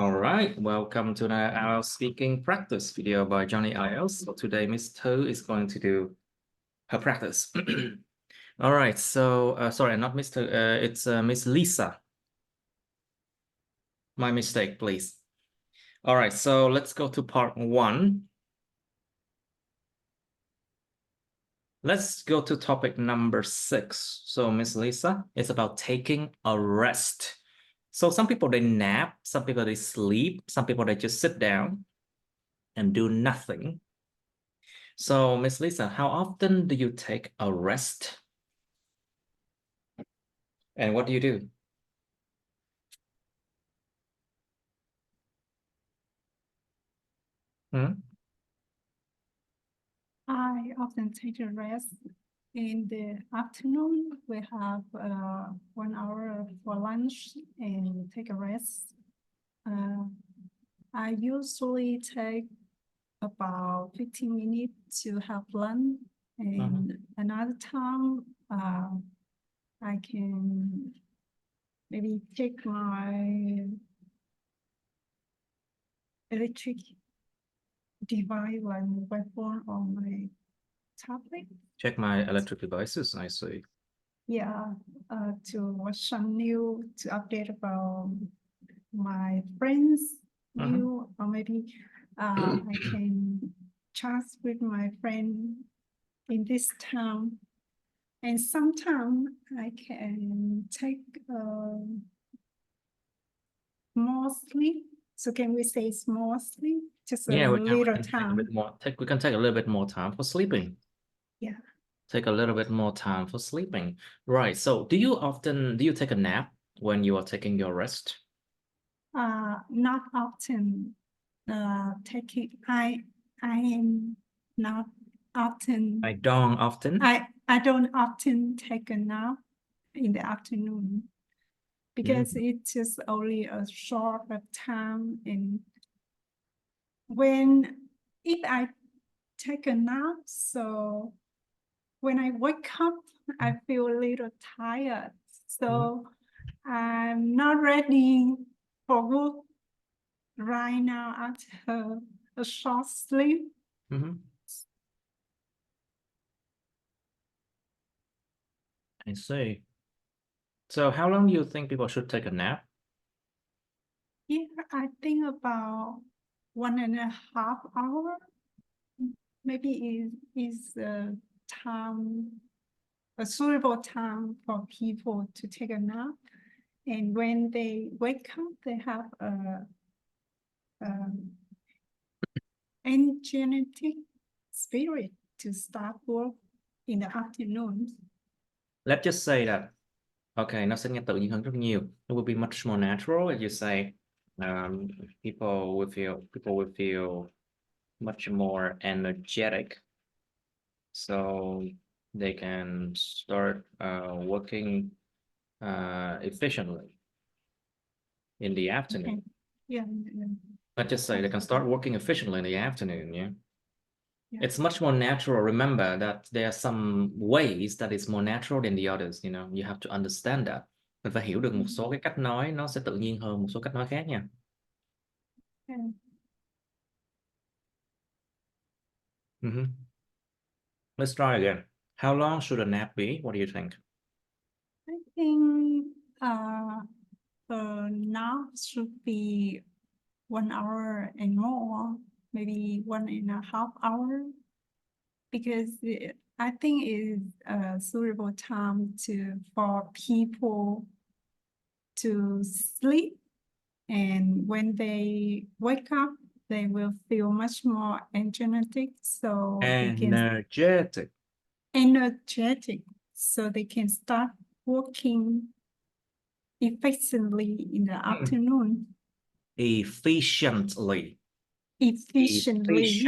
All right, welcome to our speaking practice video by Johnny IELTS. So today, Miss Tu is going to do her practice. All right, so sorry, not Miss Tu, it's Miss Lisa. My mistake, please. All right, so let's go to part 1. Let's go to topic number 6. So Miss Lisa, it's about taking a rest. So some people, they nap, some people, they sleep, some people, they just sit down and do nothing. So Miss Lisa, how often do you take a rest? And what do you do? I often take a rest in the afternoon. We have 1 hour for lunch and take a rest. I usually take about 15 minutes to have lunch, and another time I can maybe take my electric device like mobile phone or my tablet. Check my electric devices, I see. Yeah, to watch some new, to update about my friends new, or maybe I can chat with my friend in this town. And sometimes I can take more sleep. So can we say small sleep? Just a little time. We can take a little bit more time for sleeping. Yeah. Take a little bit more time for sleeping. Right. So do you take a nap when you are taking your rest? Not often. I am not often. I don't often. I don't often take a nap in the afternoon because it's just only a short of time. And if I take a nap, so when I wake up, I feel a little tired. So I'm not ready for work right now after a short sleep. I see. So how long do you think people should take a nap? Yeah, I think about 1.5 hours. Maybe is a time, a suitable time for people to take a nap. And when they wake up, they have a energetic spirit to start work in the afternoon. Let's just say that, okay, nó sẽ nghe tự nhiên hơn rất nhiều. It will be much more natural, as you say. People will feel much more energetic, so they can start working efficiently in the afternoon. Okay. Yeah. Let's just say they can start working efficiently in the afternoon. Yeah. It's much more natural. Remember that there are some ways that is more natural than the others. You know, you have to understand that. Mình phải hiểu được một số cái cách nói nó sẽ tự nhiên hơn một số cách nói khác nha. Let's try again. How long should a nap be? What do you think? I think a nap should be 1 hour and more, maybe 1.5 hours, because I think it's a suitable time for people to sleep, and when they wake up, they will feel much more energetic. So energetic, so they can start working efficiently in the afternoon. Efficiently. Efficiently.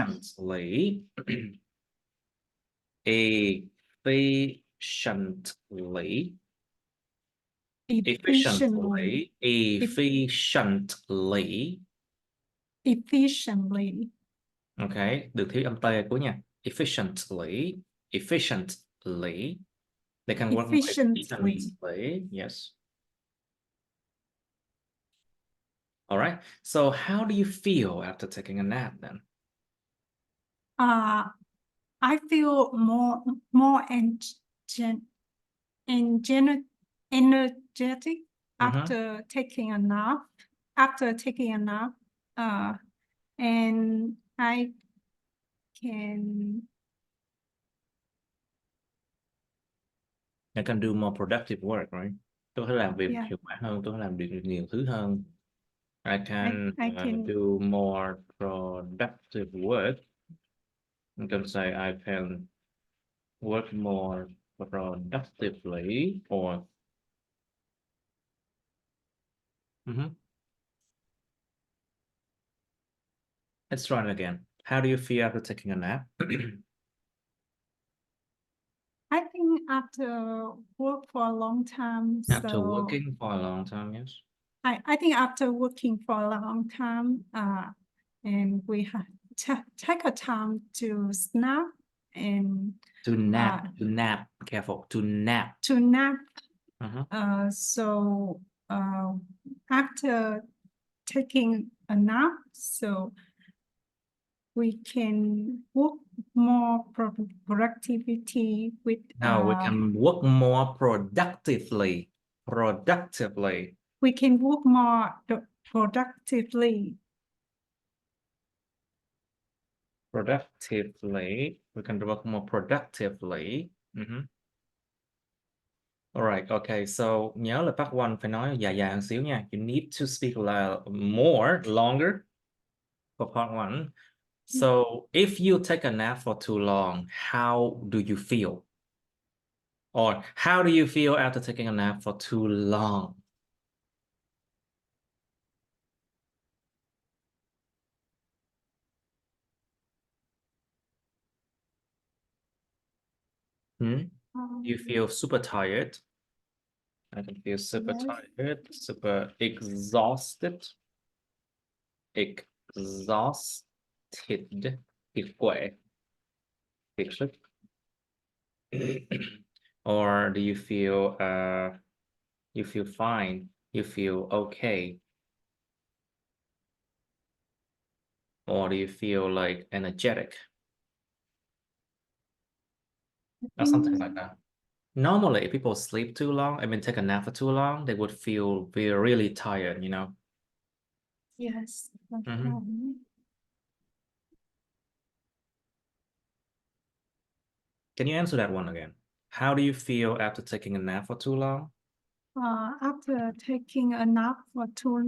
Okay, được thiếu âm tê cuối nha. Efficiently. They can work more efficiently. Yes. All right. So how do you feel after taking a nap then? I feel more energetic after taking a nap. And I can do more productive work, right? Tôi có thể làm việc yeah, hiệu quả hơn, tôi có thể làm được nhiều thứ hơn. I can I can do more productive work. You can say I can work more productively or Let's try it again. How do you feel after taking a nap? I think after work for a long time, After so working for a long time, yes. I think after working for a long time, and we have to take a time to snap and To nap, careful, to nap. to nap. Uh-huh. So after taking a nap, so we can work more productivity with. Now we can work more productively. Productively. We can work more productively. Productively. We can work more productively. Alright, okay, so nhớ là part 1 phải nói dài dài một xíu nha. You need to speak more, longer for part 1. So if you take a nap for too long, how do you feel? Or how do you feel after taking a nap for too long? You feel super tired. I can feel super tired, super exhausted. Exhausted. Kiệt quệ. Kiệt sức. Or do you feel fine? You feel okay? Or do you feel like energetic? Or something like that. Normally, if people sleep too long, I mean, take a nap for too long, they would feel really tired, you know? Yes. Can you answer that one again? How do you feel after taking a nap for too long? After taking a nap for too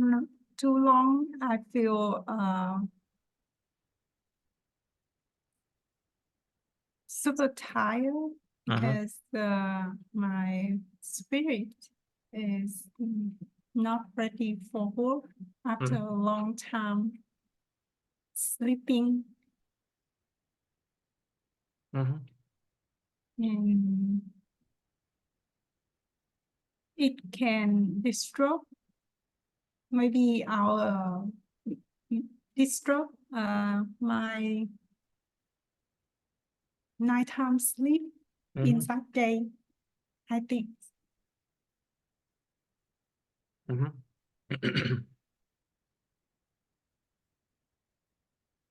long, I feel super tired because my spirit is not ready for work after a long time sleeping. And it can disrupt maybe our disrupt my nighttime sleep in that day, I think.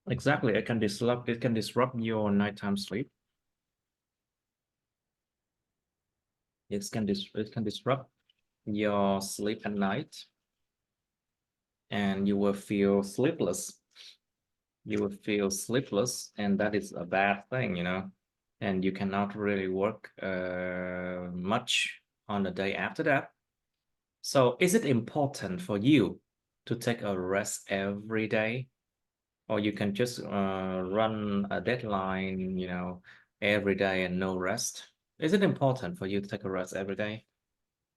Exactly, it can disrupt your nighttime sleep. It can disrupt your sleep at night, and you will feel sleepless. You will feel sleepless, and that is a bad thing, you know. And you cannot really work much on the day after that. So is it important for you to take a rest every day? Or you can just run a deadline, you know, every day and no rest? Is it important for you to take a rest every day?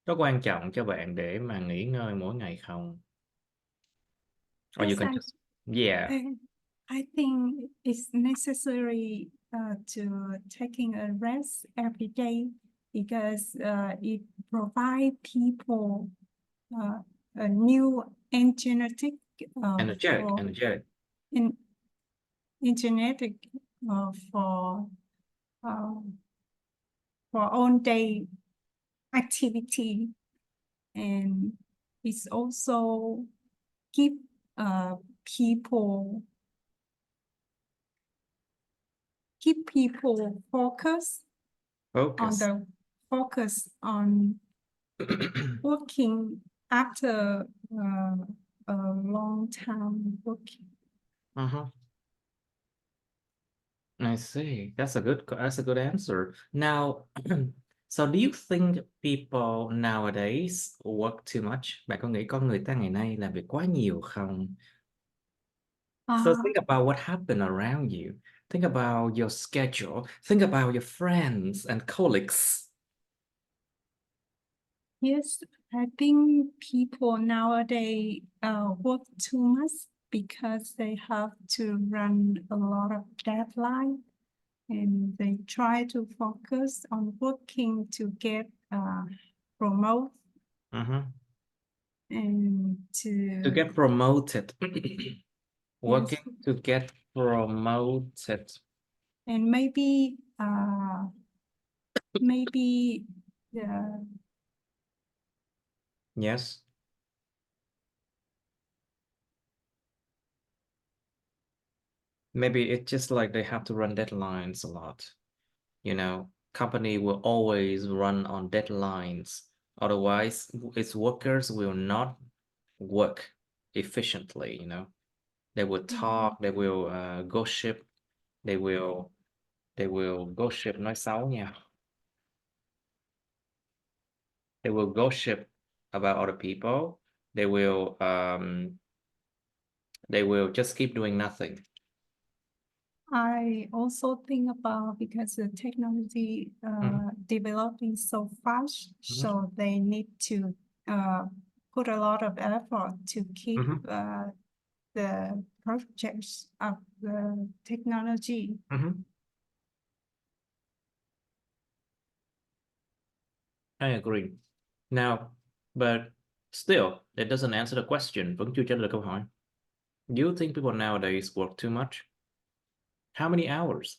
Có quan trọng cho bạn để mà nghỉ ngơi mỗi ngày không? Or you Yes, can just, yeah. I think it's necessary to taking a rest every day because it provides people a new energetic energetic. For on day activity, and it's also keep people focus Focus. on working after a long time working. I see. That's a good answer. Now, so do you think people nowadays work too much? Bạn có nghĩ con người ta ngày nay làm việc quá nhiều không? So think about what happened around you. Think about your schedule. Think about your friends and colleagues. Yes, I think people nowadays work too much because they have to run a lot of deadline, and they try to focus on working to get promoted and To get promoted. Working yes, to get promoted. and maybe Yes. Maybe it's just like they have to run deadlines a lot. You know, company will always run on deadlines. Otherwise, its workers will not work efficiently, you know. They will talk, they will gossip, they will gossip nói xấu nha. They will gossip about other people. They will just keep doing nothing. I also think about because the technology developing so fast, so they need to put a lot of effort to keep the projects of the technology. I agree. Now, but still, it doesn't answer the question. Vẫn chưa trả lời câu hỏi. Do you think people nowadays work too much? How many hours?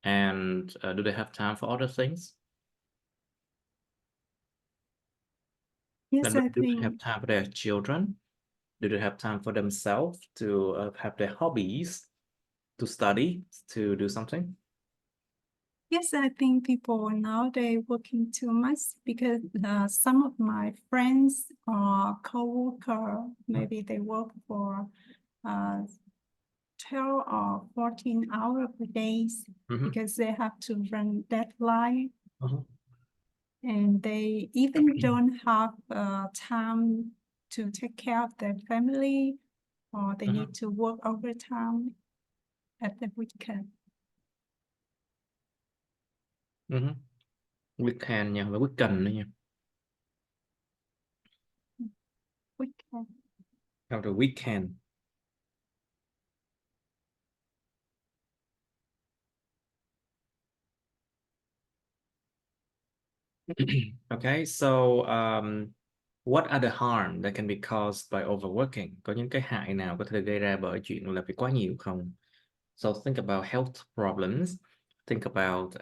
And do they have time for other things? Yes, And I do they have think. time for their children? Do they have time for themselves to have their hobbies, to study, to do something? Yes, I think people nowadays working too much because some of my friends or co-worker, maybe they work for 12 or 14 hours per day because they have to run deadline. And they even don't have time to take care of their family, or they need to work overtime at the weekend. Weekend nha, và weekend nữa nha. Weekend. How the weekend. Okay, so what are the harm that can be caused by overworking? Có những cái hại nào có thể gây ra bởi chuyện làm việc quá nhiều không? So think about health problems. Think about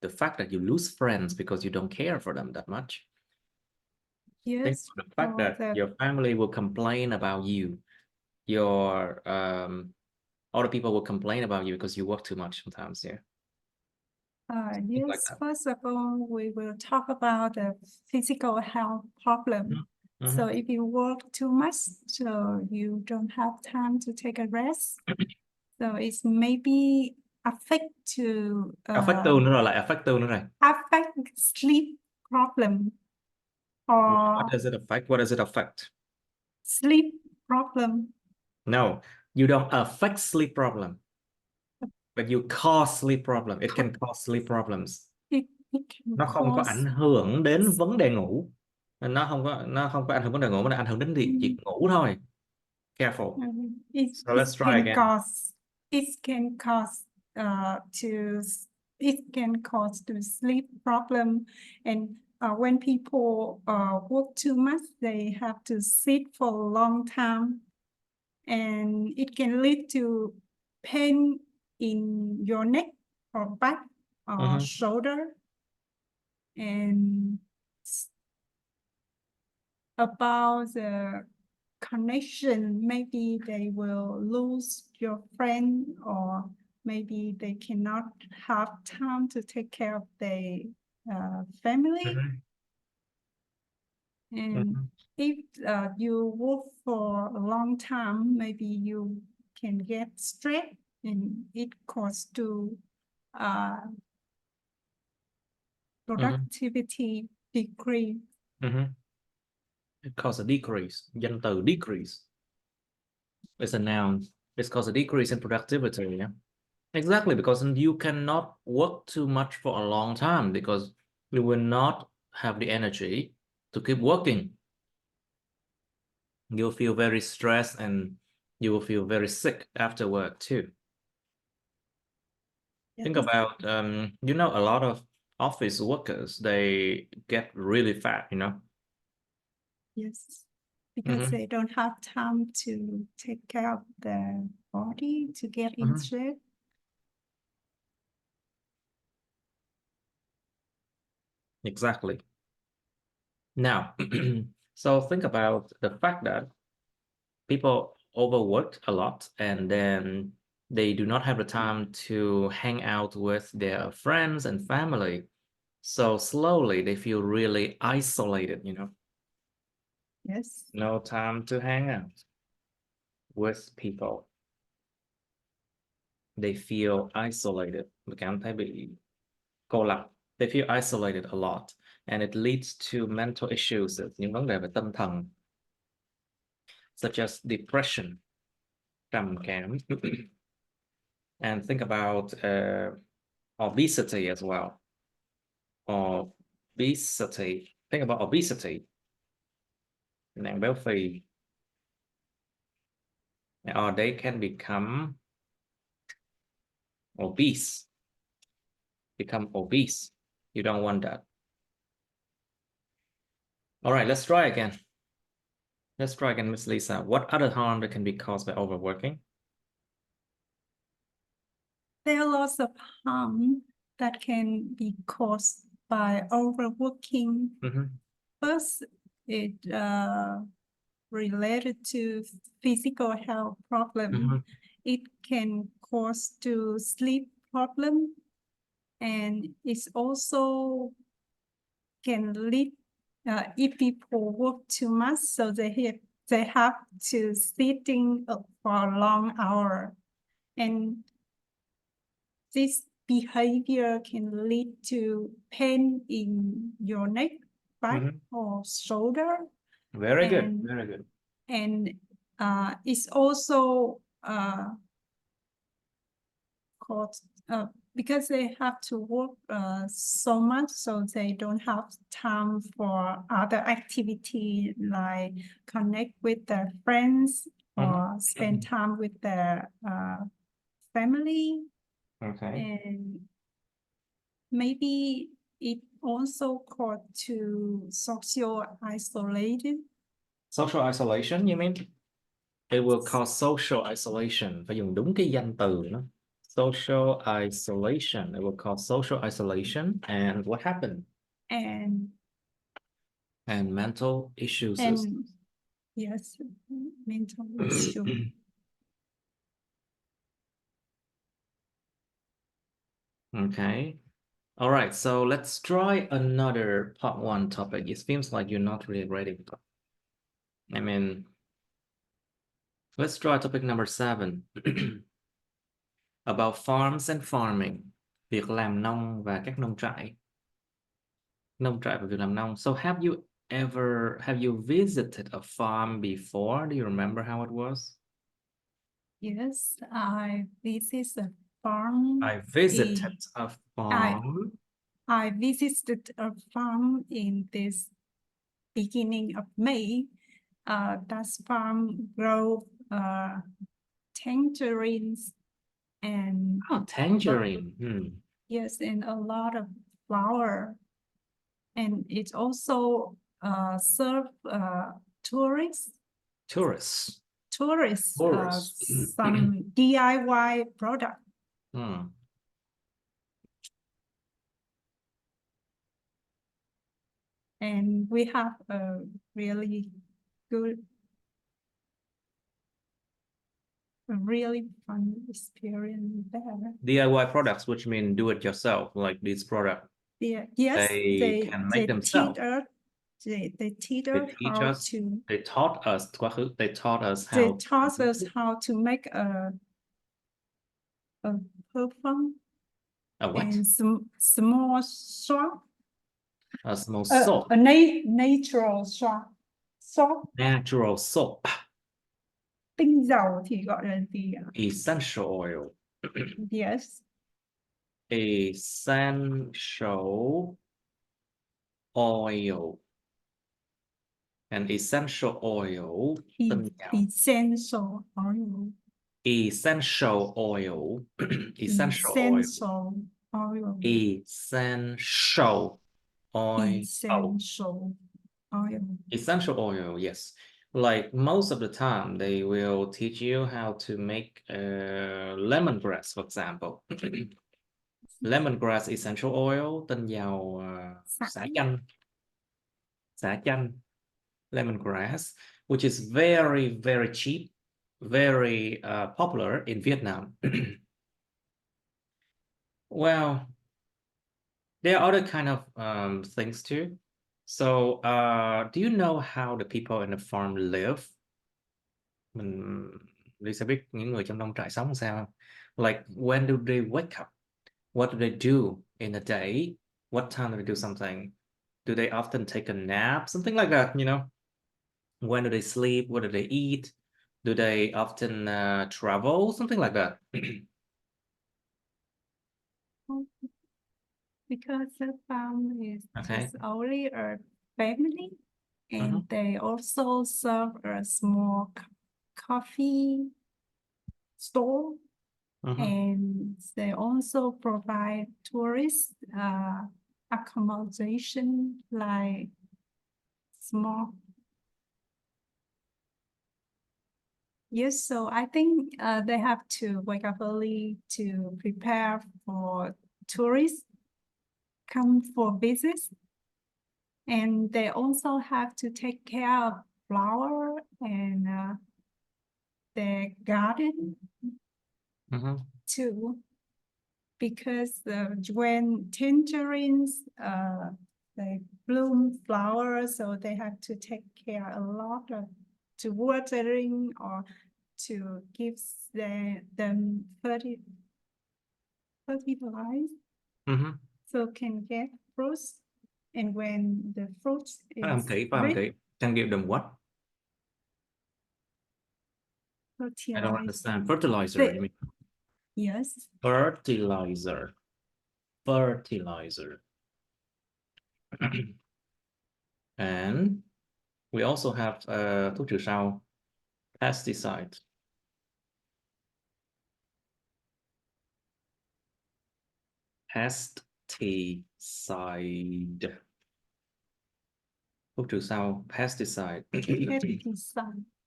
the fact that you lose friends because you don't care for them that much. Think Yes, about the fact that your family will complain about you. Your other people will complain about you because you work too much sometimes. Yeah. Yes, like first of all, we will talk about the physical health problem. So if you work too much, so you don't have time to take a rest. So it's maybe affect to affect nữa rồi, lại affect nữa rồi. Affect sleep problem. Or what does it affect? What does it affect? Sleep problem. No, you don't affect sleep problem, but you cause sleep problem. It can cause sleep problems. It can Nó không có ảnh hưởng đến vấn đề ngủ. Nó không có ảnh hưởng vấn đề ngủ, mà nó ảnh hưởng đến việc ngủ thôi. Careful. So let's try again. It can cause to sleep problem, and when people work too much, they have to sit for a long time, and it can lead to pain in your neck or back or shoulder. And about the connection, maybe they will lose your friend, or maybe they cannot have time to take care of their family. And if you work for a long time, maybe you can get stressed, and it causes to productivity decrease. It causes a decrease. Danh từ decrease. It's a noun. It's caused a decrease in productivity. Yeah. Exactly, because you cannot work too much for a long time because you will not have the energy to keep working. You'll feel very stressed and you will feel very sick after work too. Yes. Think about, you know, a lot of office workers, they get really fat, you know? Yes, because they don't have time to take care of their body to get in shape. Exactly. Now, so think about the fact that people overworked a lot and then they do not have the time to hang out with their friends and family. So slowly they feel really isolated, you know? Yes. No time to hang out with people. They feel isolated. Cảm thấy bị cô lập. They feel isolated a lot. And it leads to mental issues, những vấn đề về tâm thần, such as depression, trầm cảm. And think about obesity as well. Obesity. Think about obesity. Nặng béo phì. Or they can become obese. Become obese. You don't want that. All right, let's try again. Let's try again, Miss Lisa. What other harm that can be caused by overworking? There are lots of harm that can be caused by overworking. First, it related to physical health problem. It can cause to sleep problem, and it's also can lead if people work too much, so they have to sitting for a long hour, and this behavior can lead to pain in your neck, back, or shoulder. Very good, very good. And it's also caused because they have to work so much, so they don't have time for other activity like connect with their friends or spend time with their family. Okay. And maybe it also caused to social isolation. Social isolation, you mean? It will cause social isolation. Phải dùng đúng cái danh từ nó. Social isolation. It will cause social isolation. And what happened? And mental issues. And yes, mental issue. Okay. All right. So let's try another part one topic. It seems like you're not really ready. I mean, let's try topic number 7. About farms and farming. Việc làm nông và các nông trại. Nông trại và việc làm nông. So have you visited a farm before? Do you remember how it was? Yes, I visited a farm. I visited a farm. I visited a farm in this beginning of May. That farm grow tangerines and Tangerine. Yes, and a lot of flower. And it also serve tourists. Tourists. Some DIY product. And we have a really good a really fun experience there. DIY products, which mean do it yourself, like this product. Yeah, yes, They can make themselves. They teach They us teach how us. to. They taught us quá khứ. They taught us They how. taught us how to make a perfume A what? and small swap. A small soap. A natural swap. Swap. Natural soap. Tinh dầu thì gọi là gì ạ? Essential oil. Yes. Essential oil. An essential oil. Tinh dầu. Essential oil. Essential oil. Essential oil. Essential oil. Essential oil. Essential oil. Essential oil, yes. Like most of the time, they will teach you how to make lemongrass, for example. Lemongrass essential oil, tinh dầu xả chanh. Xả chanh. Lemongrass, which is very, very cheap, very popular in Vietnam. Well, there are other kind of things too. So, do you know how the people in the farm live? Mình Ly sẽ biết những người trong nông trại sống sao không? Like, when do they wake up? What do they do in a day? What time do they do something? Do they often take a nap? Something like that, you know? When do they sleep? What do they eat? Do they often travel? Something like that. Because the farm is Okay. just only a family, and they also serve a small coffee store, and they also provide tourist accommodation like small. Yes, so I think they have to wake up early to prepare for tourists come for business, and they also have to take care of flower and their garden too, because when tangerines they bloom flowers, so they have to take care a lot of to watering or to give them fertilize, so can get fruits. And when the fruits is ripe, Can give them what? I don't understand. Fertilizer, you mean? Yes. Fertilizer. And we also have thuốc trừ sâu, pesticide. Pesticide. Thuốc trừ sâu, pesticide.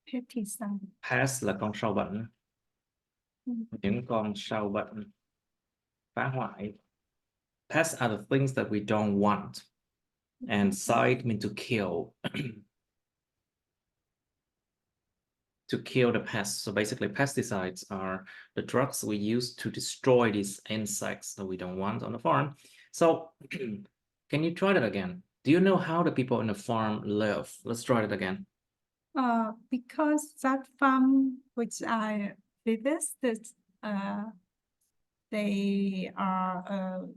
Pesticide. Pest là con sâu bệnh. Những con sâu bệnh phá hoại. Pests are the things that we don't want. And side mean to kill. To kill the pests. So basically pesticides are the drugs we use to destroy these insects that we don't want on the farm. So can you try that again? Do you know how the people in the farm live? Let's try it again. Because that farm which I visited, they are a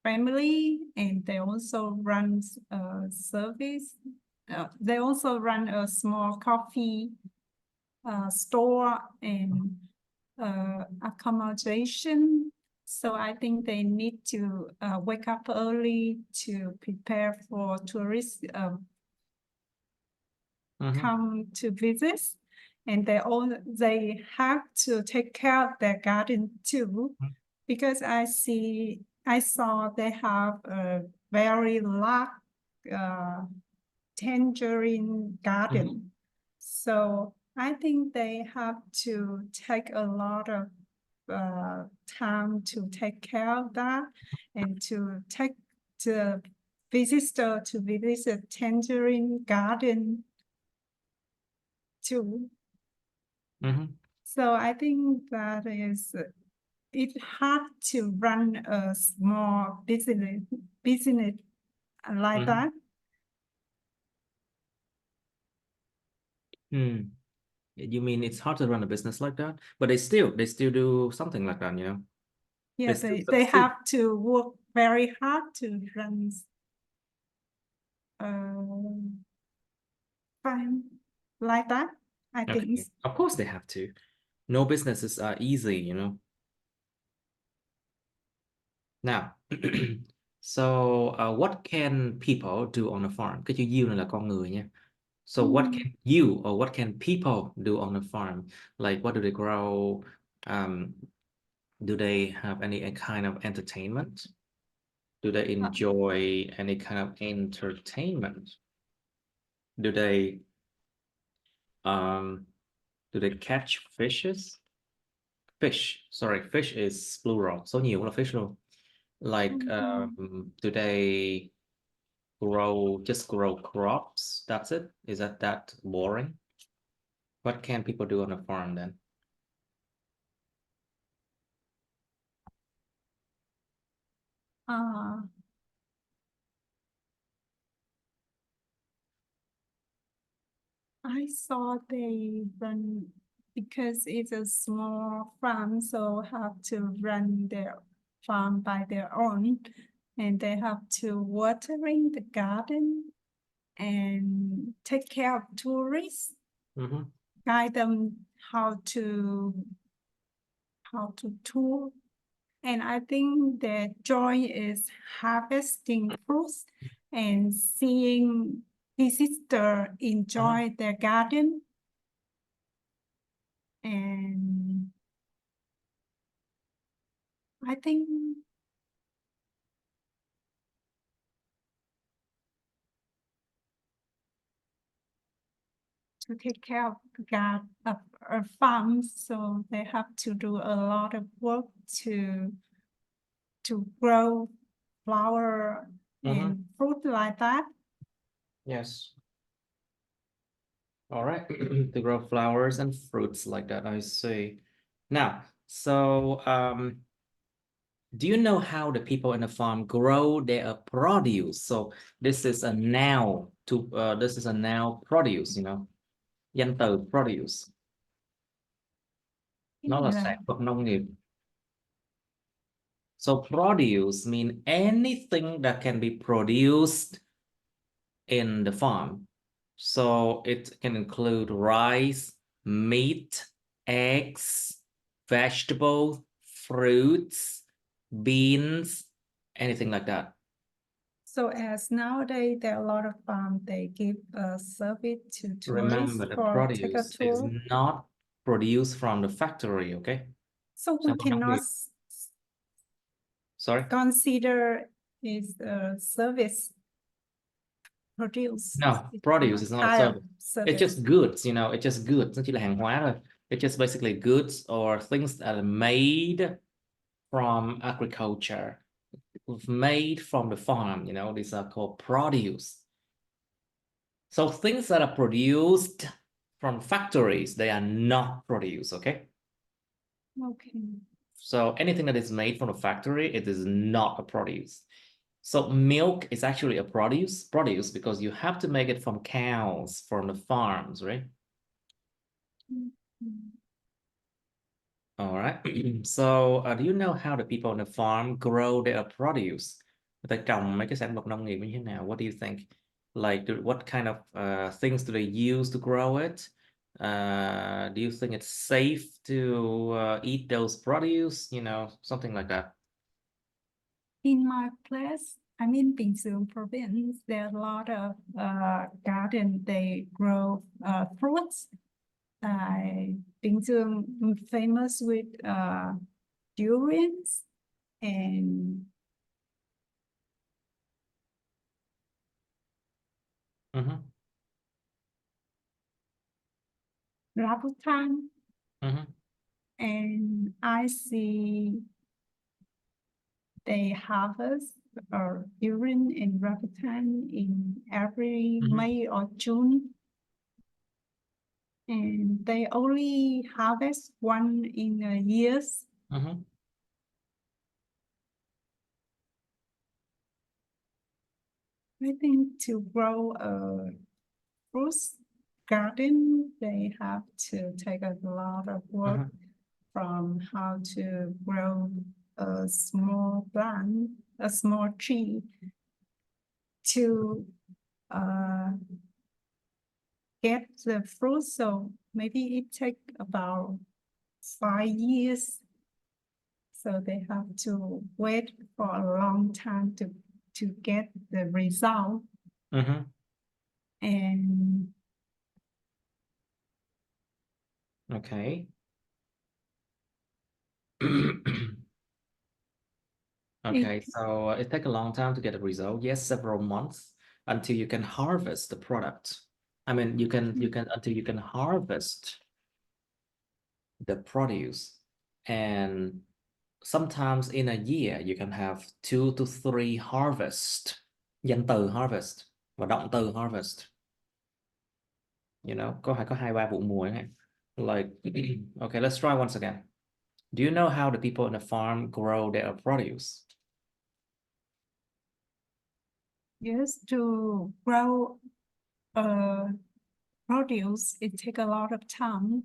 family, and they also run a service. They also run a small coffee store and accommodation. So I think they need to wake up early to prepare for tourists come to visit, and they have to take care of their garden too, because I saw they have a very large tangerine garden. So I think they have to take a lot of time to take care of that, and to take the visitor to visit a tangerine garden too. So I think that is it's hard to run a small business like that. You mean it's hard to run a business like that? But they still do something like that, you know? Yeah, still they succeed. have to work very hard to run fine like that. I Okay. think. Of course they have to. No businesses are easy, you know? Now, so what can people do on a farm? Cái chữ you này là con người nha. So what can you or what can people do on a farm? Like what do they grow? Do they have any kind of entertainment? Do they enjoy any kind of entertainment? Do they catch fishes? Fish is plural. Số nhiều là fish luôn. Like do they just grow crops? That's it? Is that boring? What can people do on a farm then? I saw they run because it's a small farm, so have to run their farm by their own, and they have to watering the garden and take care of tourists, guide them how to tour. And I think their joy is harvesting fruits and seeing visitors enjoy their garden. And I think to take care of a farm, so they have to do a lot of work to grow flower and fruit like that. Yes. All right. To grow flowers and fruits like that, I see. Now, so do you know how the people in the farm grow their produce? So this is a noun this is a noun produce, you know. Danh từ produce. Nó là sản vật nông nghiệp. So produce mean anything that can be produced in the farm. So it can include rice, meat, eggs, vegetables, fruits, beans, anything like that. So as nowadays there are a lot of farms, they give a service to tourists. Remember, the produce is not produced from the factory, okay? So we cannot consider is a service produce. No, produce is not a service. It's just goods, you know, it's just goods. Nó chỉ là hàng hóa thôi. It's just basically goods or things that are made from agriculture, made from the farm, you know, these are called produce. So things that are produced from factories, they are not produce, okay? Okay. So anything that is made from a factory, it is not a produce. So milk is actually a produce because you have to make it from cows, from the farms, right? All right. So do you know how the people on the farm grow their produce? Người ta trồng mấy cái sản vật nông nghiệp như thế nào? What do you think? Like, what kind of things do they use to grow it? Do you think it's safe to eat those produce? You know, something like that. In my place, I'm in Bình Dương province. There are a lot of garden. They grow fruits. Bình Dương famous with durians and rambutan. And I see they harvest durian and rambutan in every May or June. and they only harvest one in a year. I think to grow a fruit garden, they have to take a lot of work from how to grow a small plant, a small tree, to get the fruit. So maybe it take about 5 years. So they have to wait for a long time to get the result. And Okay. Okay, so it takes a long time to get a result. Yes, several months until you can harvest the product. I mean, you can until you can harvest the produce, and sometimes in a year you can have 2 to 3 harvest. Danh từ harvest và động từ harvest. You know, có 2-3 vụ mùa ấy. Like, okay, let's try once again. Do you know how the people in the farm grow their produce? yes, to grow produce, it takes a lot of time.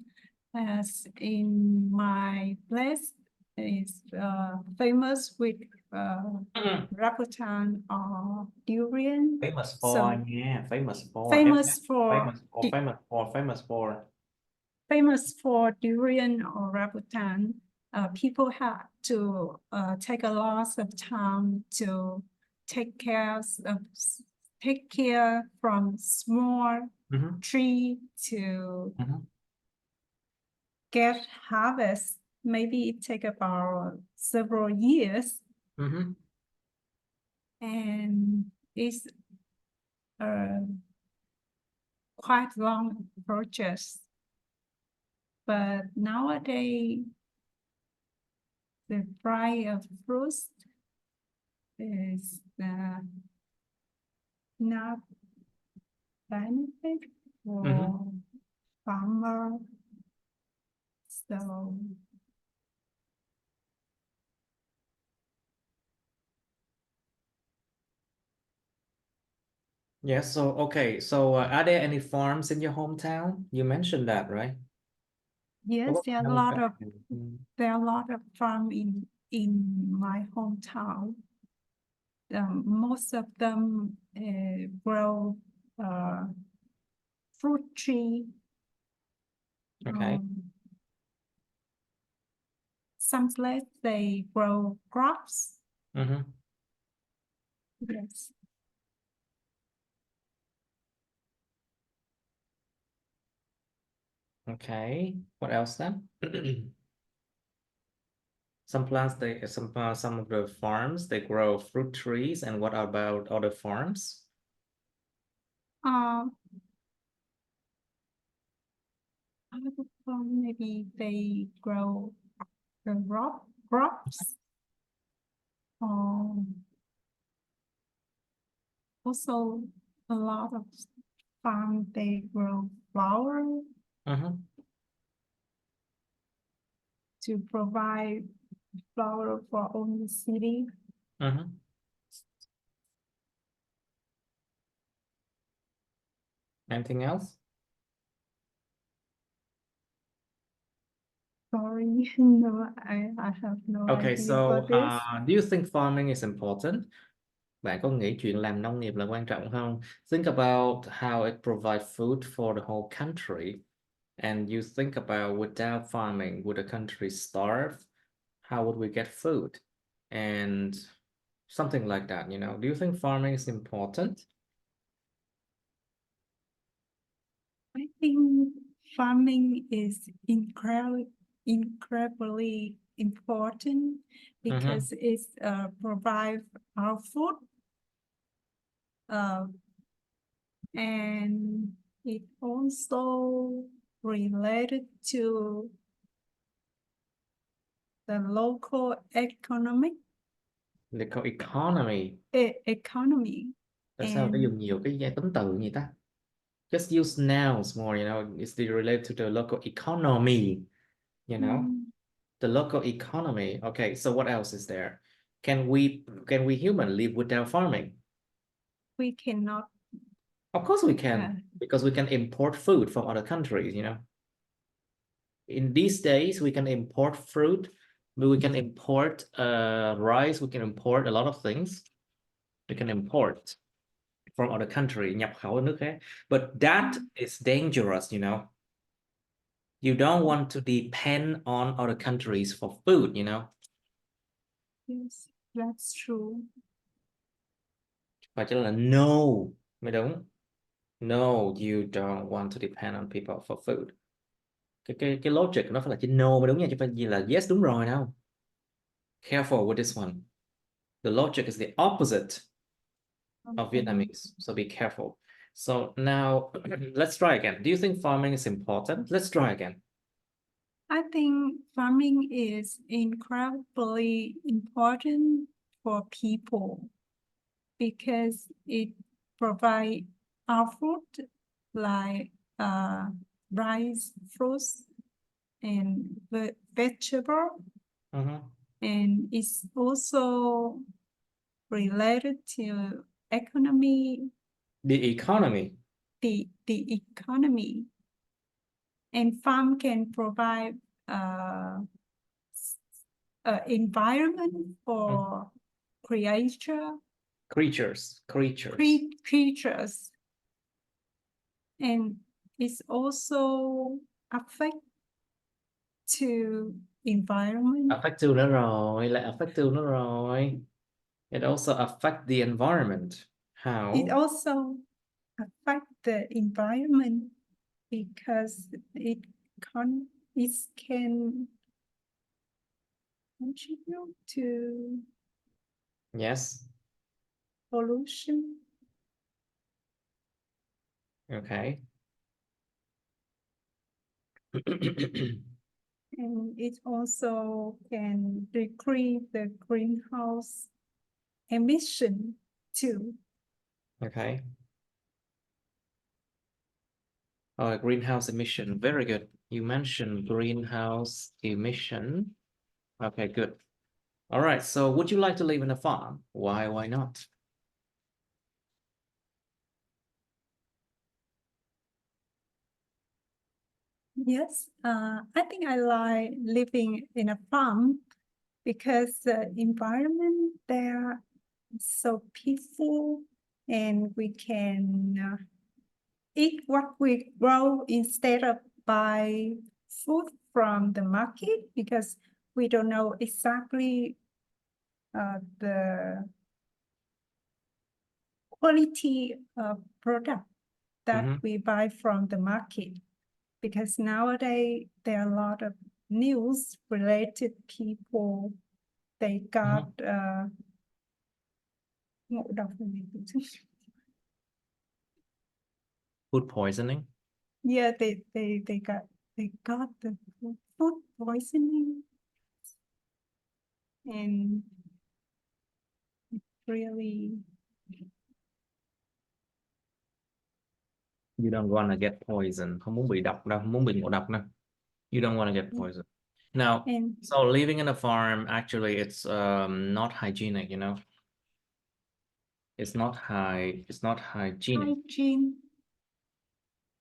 As in my place is famous with rambutan or durian. Famous So for, yeah, famous for. famous for famous for durian or rambutan. People have to take a lot of time to take care from small tree to get harvest. Maybe it take about several years. And it's a quite long process. But nowadays, the price of fruits is not benefit for farmer. So yeah, so okay, so are there any farms in your hometown? You mentioned that, right? yes, there are a lot of farm in my hometown. Most of them grow fruit tree. Okay. Some places they grow crops. Yes. Okay. What else then? Some plants, some of the farms they grow fruit trees, and what about other farms? Other farm, maybe they grow the crops. Also, a lot of farm they grow flower to provide flower for own city. Anything else? Sorry, no, I have no Okay, idea so for this. do you think farming is important? Bạn có nghĩ chuyện làm nông nghiệp là quan trọng không? Think about how it provides food for the whole country. And you think about without farming, would the country starve? How would we get food? And something like that, you know. Do you think farming is important? I think farming is incredibly important because it provides our food, and it also related to the local economic Economy. economy. Tại sao phải dùng nhiều cái tính từ như ta? Just use nouns more, you know, it's related to the local economy, you know, the local economy. Okay, so what else is there? Can we human live without farming? We cannot. Of course we can, because we can import food from other countries, you know. In these days, we can import fruit, we can import rice, we can import a lot of things. We can import from other country, nhập khẩu ở nước khác. But that is dangerous, you know. You don't want to depend on other countries for food, you know. Yes, that's true. Phải trả lời là no mới đúng. No, you don't want to depend on people for food. Cái logic nó phải là chữ no mới đúng nha, chứ phải gì là yes đúng rồi đâu. Careful with this one. The logic is the opposite of Vietnamese, so be careful. So now let's try again. Do you think farming is important? Let's try again. I think farming is incredibly important for people because it provides our food like rice, fruits, and vegetable, and it's also related to economy. The economy. The economy, and farm can provide environment for creatures, and it's also affect to environment. Affective nữa rồi, lại affective nữa rồi. It also affect the environment. How? It also affect the environment because it can contribute to Yes. pollution. Okay. And it also can decrease the greenhouse emission too. Okay. Oh, greenhouse emission. Very good. You mentioned greenhouse emission. Okay, good. All right. So would you like to live in a farm? Why not? Yes, I think I like living in a farm because the environment there is so peaceful and we can eat what we grow instead of buy food from the market because we don't know exactly the quality of product that we buy from the market. Because nowadays there are a lot of news related people, they got ngộ độc. Food poisoning. Yeah, they got the food poisoning, and really. You don't want to get poisoned. Không muốn bị độc đâu, không muốn bị ngộ độc đâu. You don't want to get poisoned. Now, so living in a farm, actually, it's not hygienic, you know. It's not hygienic.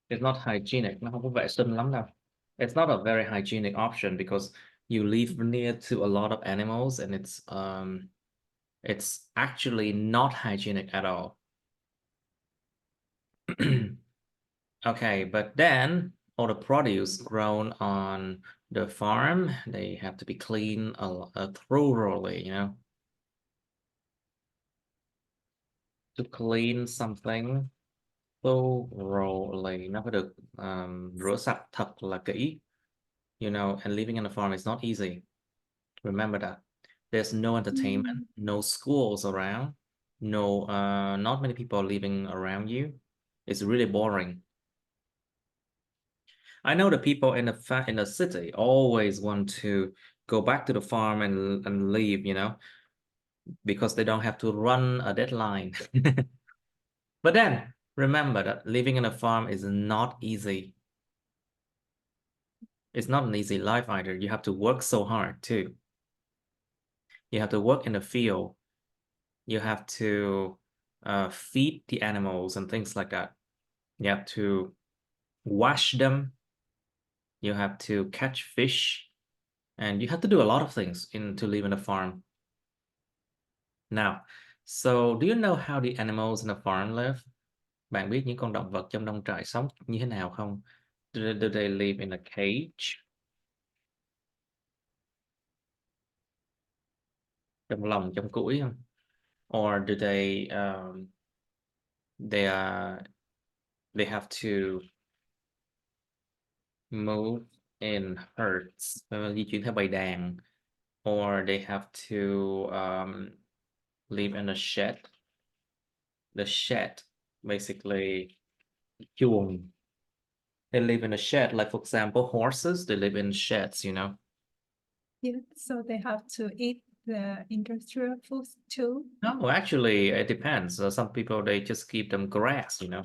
It's not hygienic. Nó không có vệ sinh lắm đâu. It's not a very hygienic option because you live near to a lot of animals and it's actually not hygienic at all. Okay, but then all the produce grown on the farm, they have to be cleaned thoroughly, you know. To clean something thoroughly, nó phải được rửa sạch thật là kỹ. You know, and living in a farm is not easy. Remember that. There's no entertainment, no schools around, not many people living around you. It's really boring. I know the people in the city always want to go back to the farm and leave, you know, because they don't have to run a deadline. But then Remember that living in a farm is not easy. It's not an easy life either. You have to work so hard too. You have to work in the field. You have to feed the animals and things like that. You have to wash them. You have to catch fish. And you have to do a lot of things to live in a farm. Now, so do you know how the animals in a farm live? Bạn biết những con động vật trong nông trại sống như thế nào không? Do they live in a cage? Trong lồng, trong củi không? Or do they they have to move in herds, di chuyển theo bầy đàn, or they have to live in a shed. The shed, basically, chuồng. They live in a shed, like for example, horses, they live in sheds, you know. Yeah, so they have to eat the industrial foods too. No, actually, it depends. Some people, they just give them grass, you know.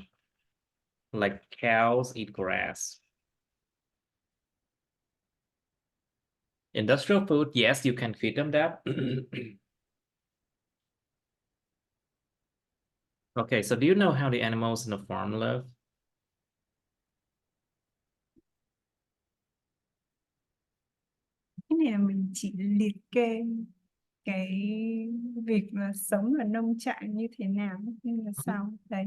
Like cows eat grass. Industrial food, yes, you can feed them that. Okay, so do you know how the animals in the farm live? Cái này là mình chỉ liệt kê cái việc là sống ở nông trại như thế nào, nhưng mà sao đấy.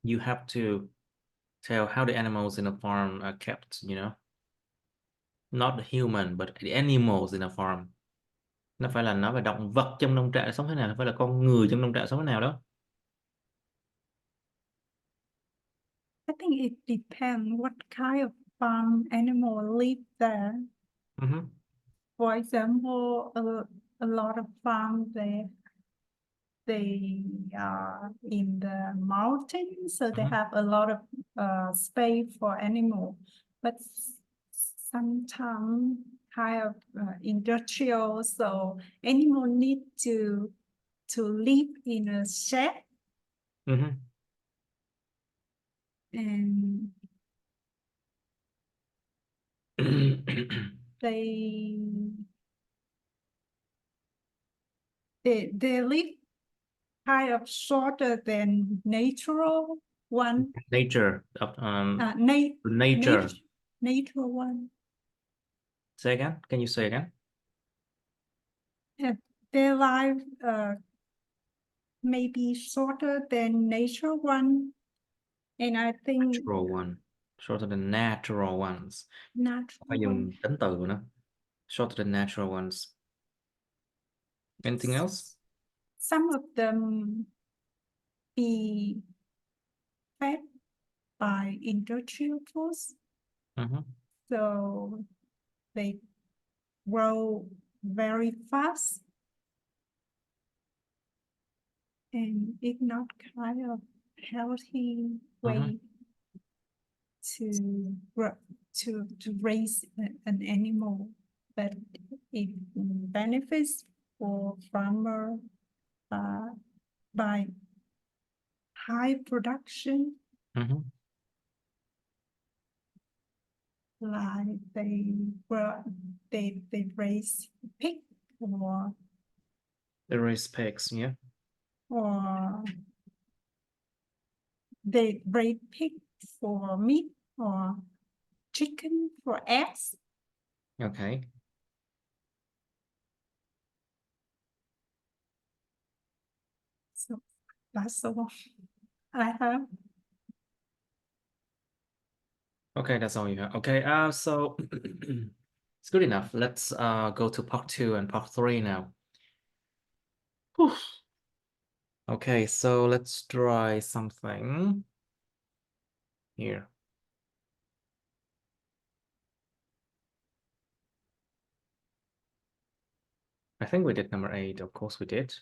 You have to tell how the animals in a farm are kept, you know. Not the human, but the animals in a farm. Nó phải là nói về động vật trong nông trại sống thế nào, không phải là con người trong nông trại sống thế nào đó. I think it depends what kind of farm animal live there. For example, a lot of farms they are in the mountains, so they have a lot of space for animal. But sometimes kind of industrial, so animal need to live in a shed. And they live kind of shorter than natural one. Nature of Nature one. Say again? Can you say again? Their life may be shorter than natural one, and I think Natural one, shorter than natural ones. Phải dùng tính từ nữa. Shorter than natural ones. Anything else? Some of them be fed by industrial foods, so they grow very fast, and it's not kind of healthy way to grow, to raise an animal, but it benefits for farmer by high production. Like they raise pig, or they raise pigs, yeah. Or they raise pig for meat, or chicken for eggs. Okay. So that's all I have. Okay, that's all you have. Okay, so it's good enough. Let's go to part 2 and part 3 now. Whew. Okay, so let's try something here. I think we did number 8. Of course we did.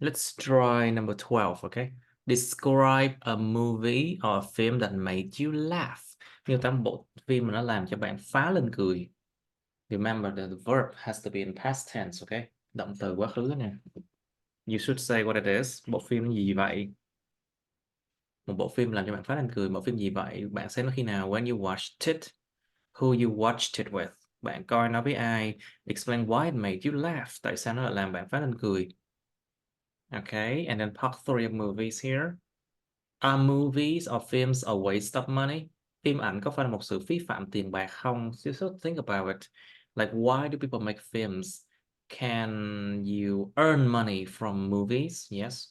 Let's try number 12, okay? Describe a movie or a film that made you laugh. Miêu tả một bộ phim mà nó làm cho bạn phá lên cười. Remember that the verb has to be in past tense, okay? Động từ quá khứ nè. You should say what it is. Bộ phim gì vậy? Một bộ phim làm cho bạn phát lên cười. Bộ phim gì vậy? Bạn xem nó khi nào? When you watched it. Who you watched it with. Bạn coi nó với ai? Explain why it made you laugh. Tại sao nó lại làm bạn phát lên cười? Okay, and then part 3 of movies here. Are movies or films a waste of money? Phim ảnh có phải là một sự phí phạm tiền bạc không? You should think about it. Like, why do people make films? Can you earn money from movies? Yes.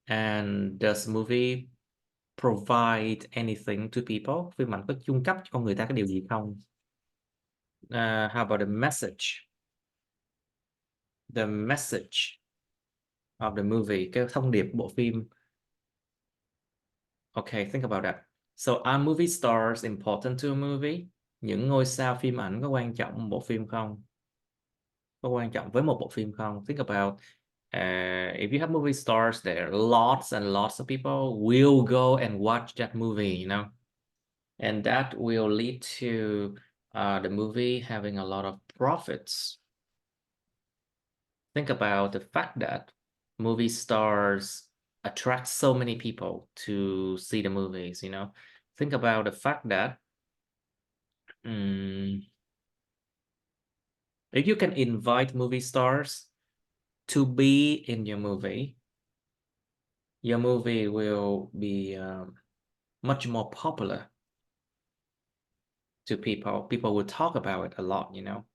And does movie provide anything to people? Phim ảnh có cung cấp cho con người ta cái điều gì không? How about the message? The message of the movie, cái thông điệp của bộ phim. Okay, think about that. So, are movie stars important to a movie? Những ngôi sao phim ảnh có quan trọng một bộ phim không? Có quan trọng với một bộ phim không? Think about if you have movie stars there, lots and lots of people will go and watch that movie, you know, and that will lead to the movie having a lot of profits. Think about the fact that movie stars attract so many people to see the movies, you know. Think about the fact that if you can invite movie stars to be in your movie will be much more popular to people. People will talk about it a lot, you know.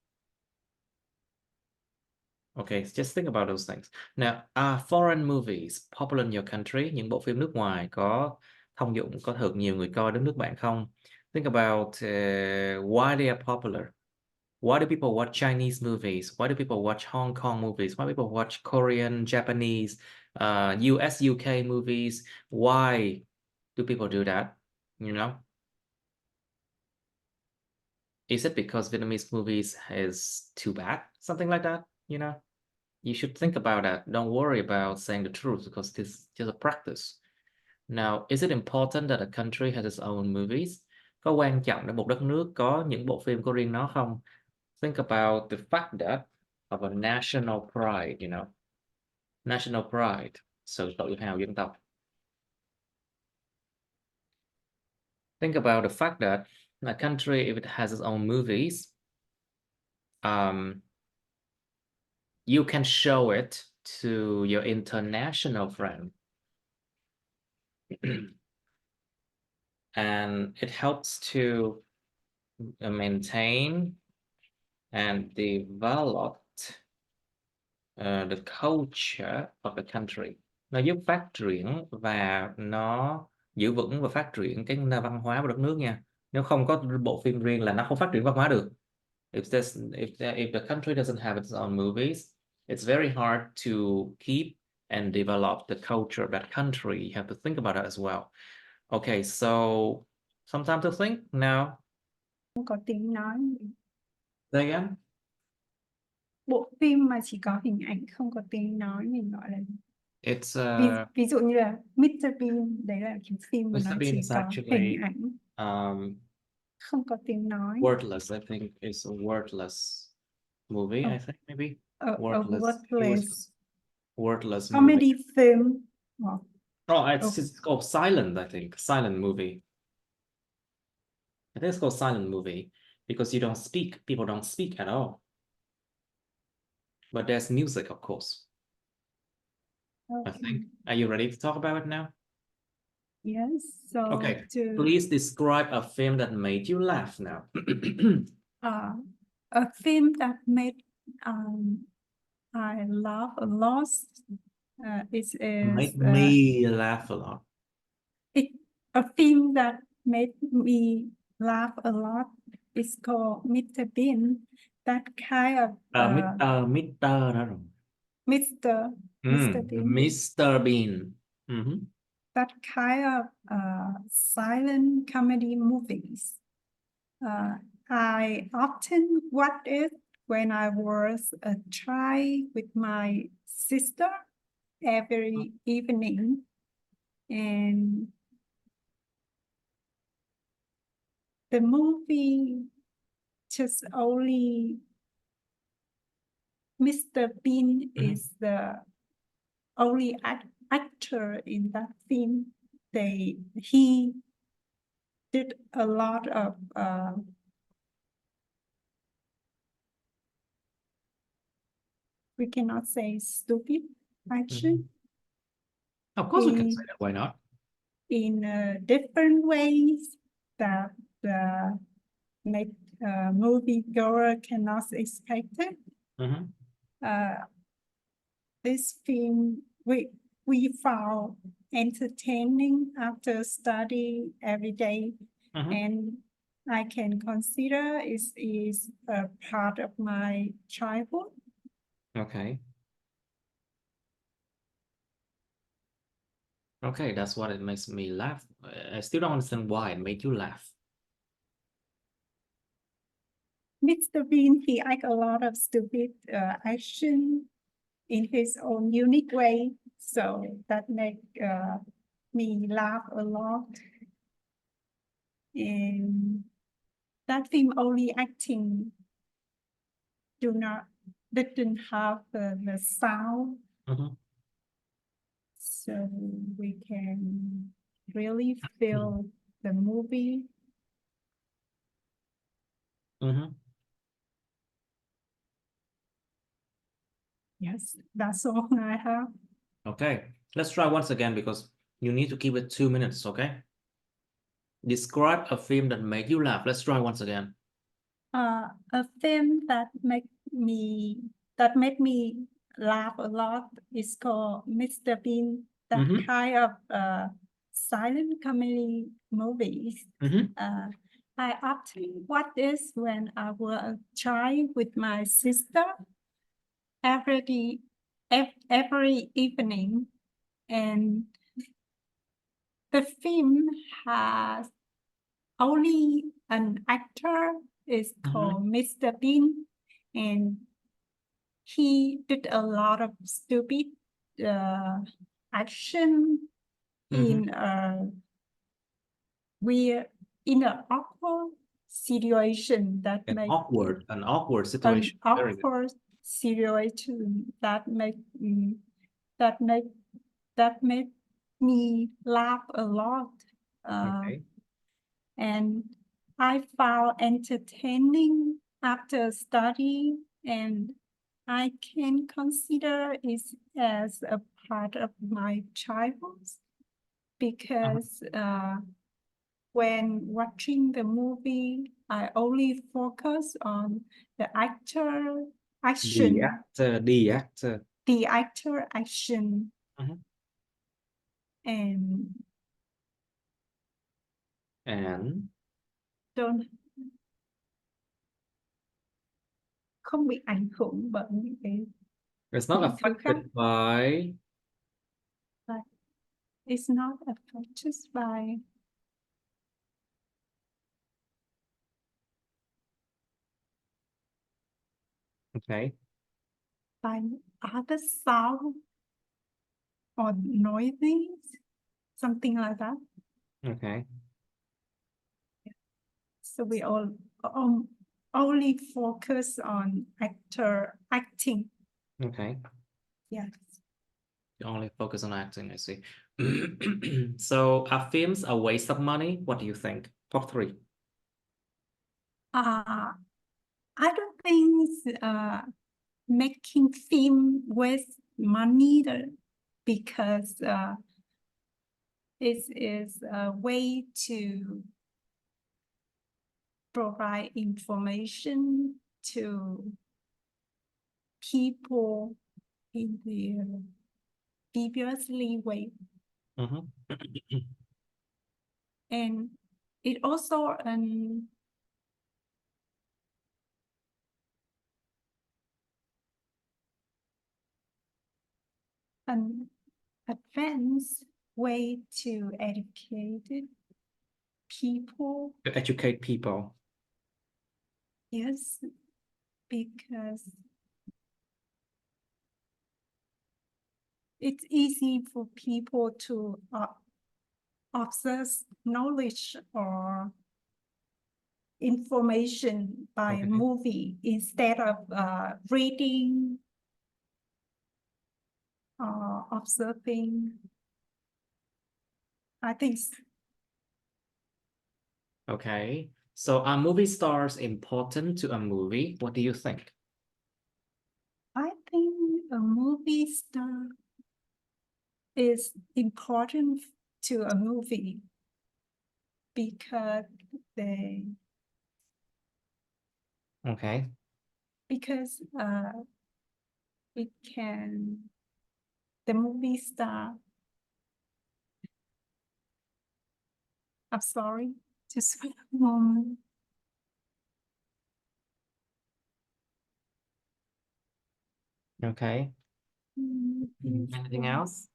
Okay, just think about those things. Now, are foreign movies popular in your country? Những bộ phim nước ngoài có thông dụng, có được nhiều người coi đến nước bạn không? Think about why they are popular. Why do people watch Chinese movies? Why do people watch Hong Kong movies? Why do people watch Korean, Japanese, US, UK movies? Why do people do that? You know? Is it because Vietnamese movies is too bad? Something like that, you know? You should think about that. Don't worry about saying the truth because this is just a practice. Now, is it important that a country has its own movies? Có quan trọng để một đất nước có những bộ phim của riêng nó không? Think about the fact that of a national pride, you know. National pride, sự tự hào dân tộc. Think about the fact that a country, if it has its own movies, you can show it to your international friend. And it helps to maintain and develop the culture of the country. Nó giúp phát triển và nó giữ vững và phát triển cái văn hóa của đất nước nha. Nếu không có bộ phim riêng là nó không phát triển văn hóa được. If the country doesn't have its own movies, it's very hard to keep and develop the culture of that country. You have to think about that as well. Okay, so some time to think now. Không có tiếng nói. Say again. Bộ phim mà chỉ có hình ảnh không có tiếng nói mình gọi là It's ví dụ như là Mr. Bean, đấy là kiểu phim mà Mr. nó Bean chỉ is có actually hình ảnh không có tiếng nói. wordless. I think it's a wordless movie. I think maybe Wordless wordless comedy movie. film. Well, Oh, it's called silent. I think silent movie. I think it's called silent movie because you don't speak. People don't speak at all. But there's music, of course. okay. I think. Are you ready to talk about it now? Yes. So okay. Please describe a film that made you laugh now. A film that made I laugh a lot. Made me laugh a lot. A film that made me laugh a lot is called Mr. Bean. That kind of Mr. đó rồi. Mr. Bean. Mr. Bean. That kind of silent comedy movies. I often watched it when I was a child with my sister every evening, and the movie just only Mr. Bean is the only actor in that film. He did a lot of we cannot say stupid action. Of course, we can say that. Why not? In different ways that the moviegoer cannot expect it. This film we found entertaining after study every day, and I can consider it is a part of my childhood. Okay. Okay, that's what it makes me laugh. I still don't understand why it made you laugh. Mr. Bean, he acts a lot of stupid action in his own unique way, so that make me laugh a lot. And that film only acting didn't have the sound, so we can really feel the movie. Yes, that's all I have. Okay, let's try once again because you need to keep it 2 minutes, okay? Describe a film that made you laugh. Let's try once again. A film that made me laugh a lot is called Mr. Bean. That kind of silent comedy movies. I often watch this when I was a child with my sister every evening, and the film has only an actor is called Mr. Bean, and he did a lot of stupid action in an awkward situation that an make awkward situation. An awkward situation that make me laugh a lot. Okay. And I found entertaining after study, and I can consider it as a part of my childhood because when watching the movie, I only focus on the actor action. The actor. The actor action. And không bị ảnh hưởng bởi những cái it's not affected by it's not affected by by other sound or noises, something like that. Okay. So we all only focus on actor acting. Okay. Yes. You only focus on acting, I see. So are films a waste of money? What do you think? Top 3. I don't think making film waste money because it is a way to provide information to people in the previously way. And it also an advanced way to educate people. To educate people. Yes, because it's easy for people to access knowledge or information by a Okay. movie instead of reading or observing. I think Okay. So are movie stars important to a movie? What do you think? I think a movie star is important to a movie because they Okay. because it can the movie star. I'm sorry, just a moment. Okay. Anything else?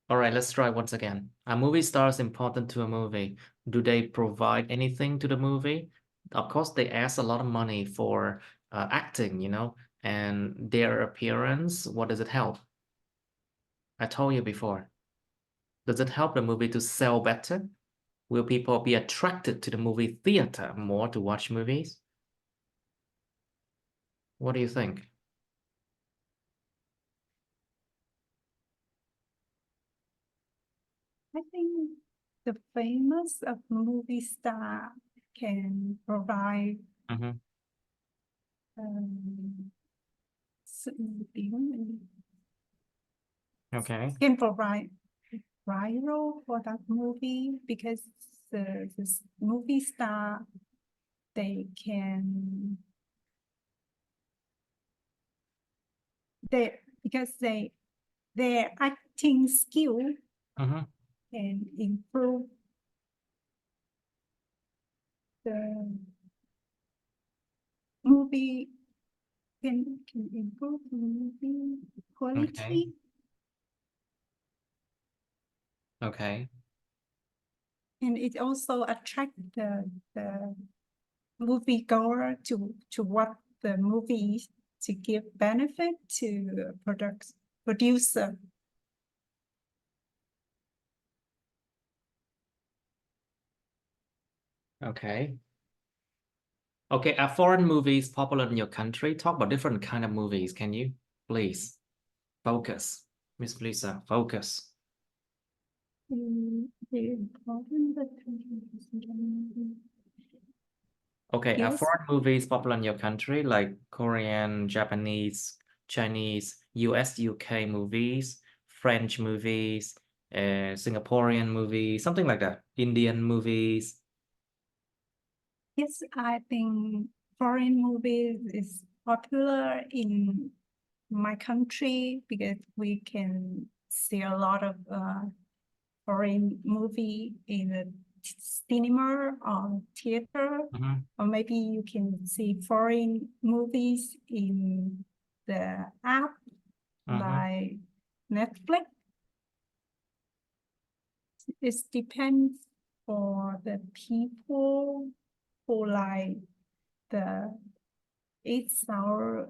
All right, let's try once again. Are movie stars important to a movie? Do they provide anything to the movie? Of course, they ask a lot of money for acting, you know, and their appearance, what does it help? I told you before. Does it help the movie to sell better? Will people be attracted to the movie theater more to watch movies? What do you think? I think the famous of movie star can provide Mm-hmm. sự nổi tiếng, Okay. can provide viral for that movie because the movie star they can because their acting skill Mm-hmm. can improve the movie can improve the movie Okay. quality. Okay. And it also attract the moviegoer to watch the movie to give benefit to producer. Okay. Okay, are foreign movies popular in your country? Talk about different kind of movies, can you? Please. Focus. Miss Lisa, focus. The important that Okay, are yes, foreign movies popular in your country, like Korean, Japanese, Chinese, US, UK movies, French movies, Singaporean movies, something like that, Indian movies? yes, I think foreign movies is popular in my country because we can see a lot of foreign movie in the cinema or theater, Mhm, or maybe you can see foreign movies in the app mhm. like Netflix. It depends for the people who like the East South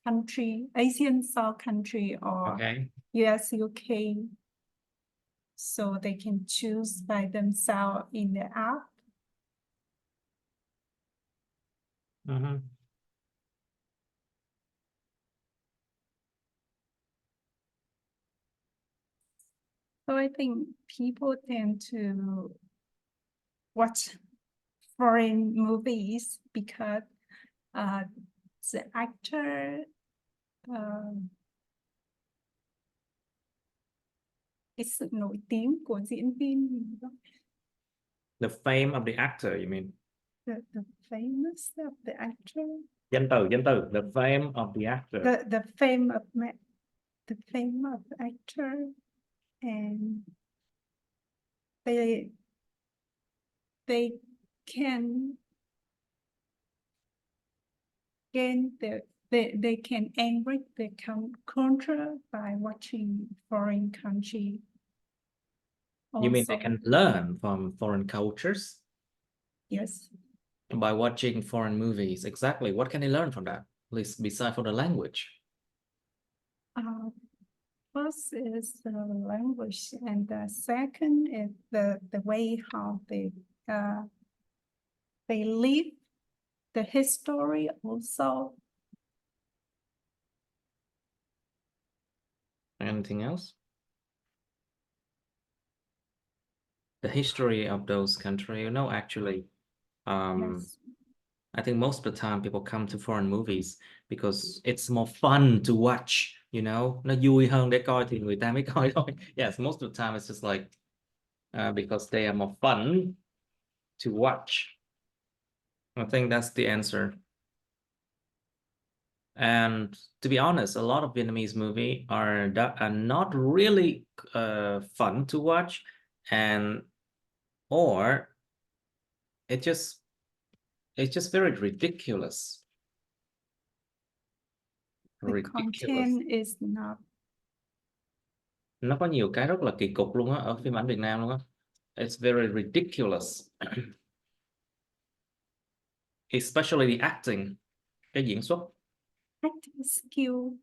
country, Asian South country, or Okay. US, UK. So they can choose by themselves in the app. Mhm. So I think people tend to watch foreign movies because the actor cái sự nổi tiếng của diễn viên, The fame of the actor, you mean? the famous of the actor, Danh từ, the fame of the actor. the fame of the fame of the actor, and they can gain they can enrich the culture by watching foreign country. You mean they Also, can learn from foreign cultures yes, by watching foreign movies? Exactly. What can they learn from that? Please, besides for the language. First is the language, and the second is the way how they live, the history also. Anything else? The history of those countries, you know, actually, Yes. I think most of the time people come to foreign movies because it's more fun to watch, you know, nó vui hơn để coi thì người ta mới coi thôi. Yes, most of the time it's just like because they are more fun to watch. I think that's the answer. And to be honest, a lot of Vietnamese movies are not really fun to watch, and or it just it's just very ridiculous. The Ridiculous. content is not. Nó có nhiều cái rất là kỳ cục luôn á ở phim ảnh Việt Nam luôn á. It's very ridiculous. Especially the acting, cái diễn xuất. Acting skill.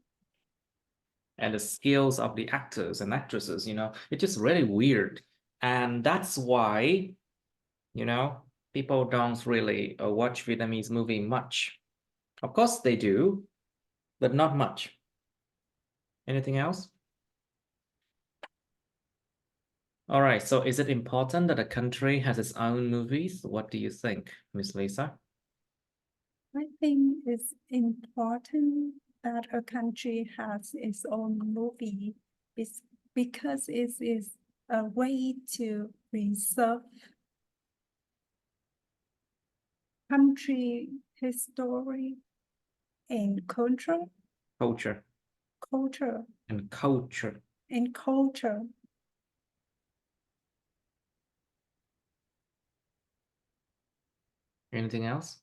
And the skills of the actors and actresses, you know, it's just really weird. And that's why, you know, people don't really watch Vietnamese movie much. Of course they do, but not much. Anything else? All right, so is it important that a country has its own movies? What do you think, Miss Lisa? I think it's important that a country has its own movie because it is a way to preserve country history and culture. Culture. Culture. And culture. And culture. Anything else?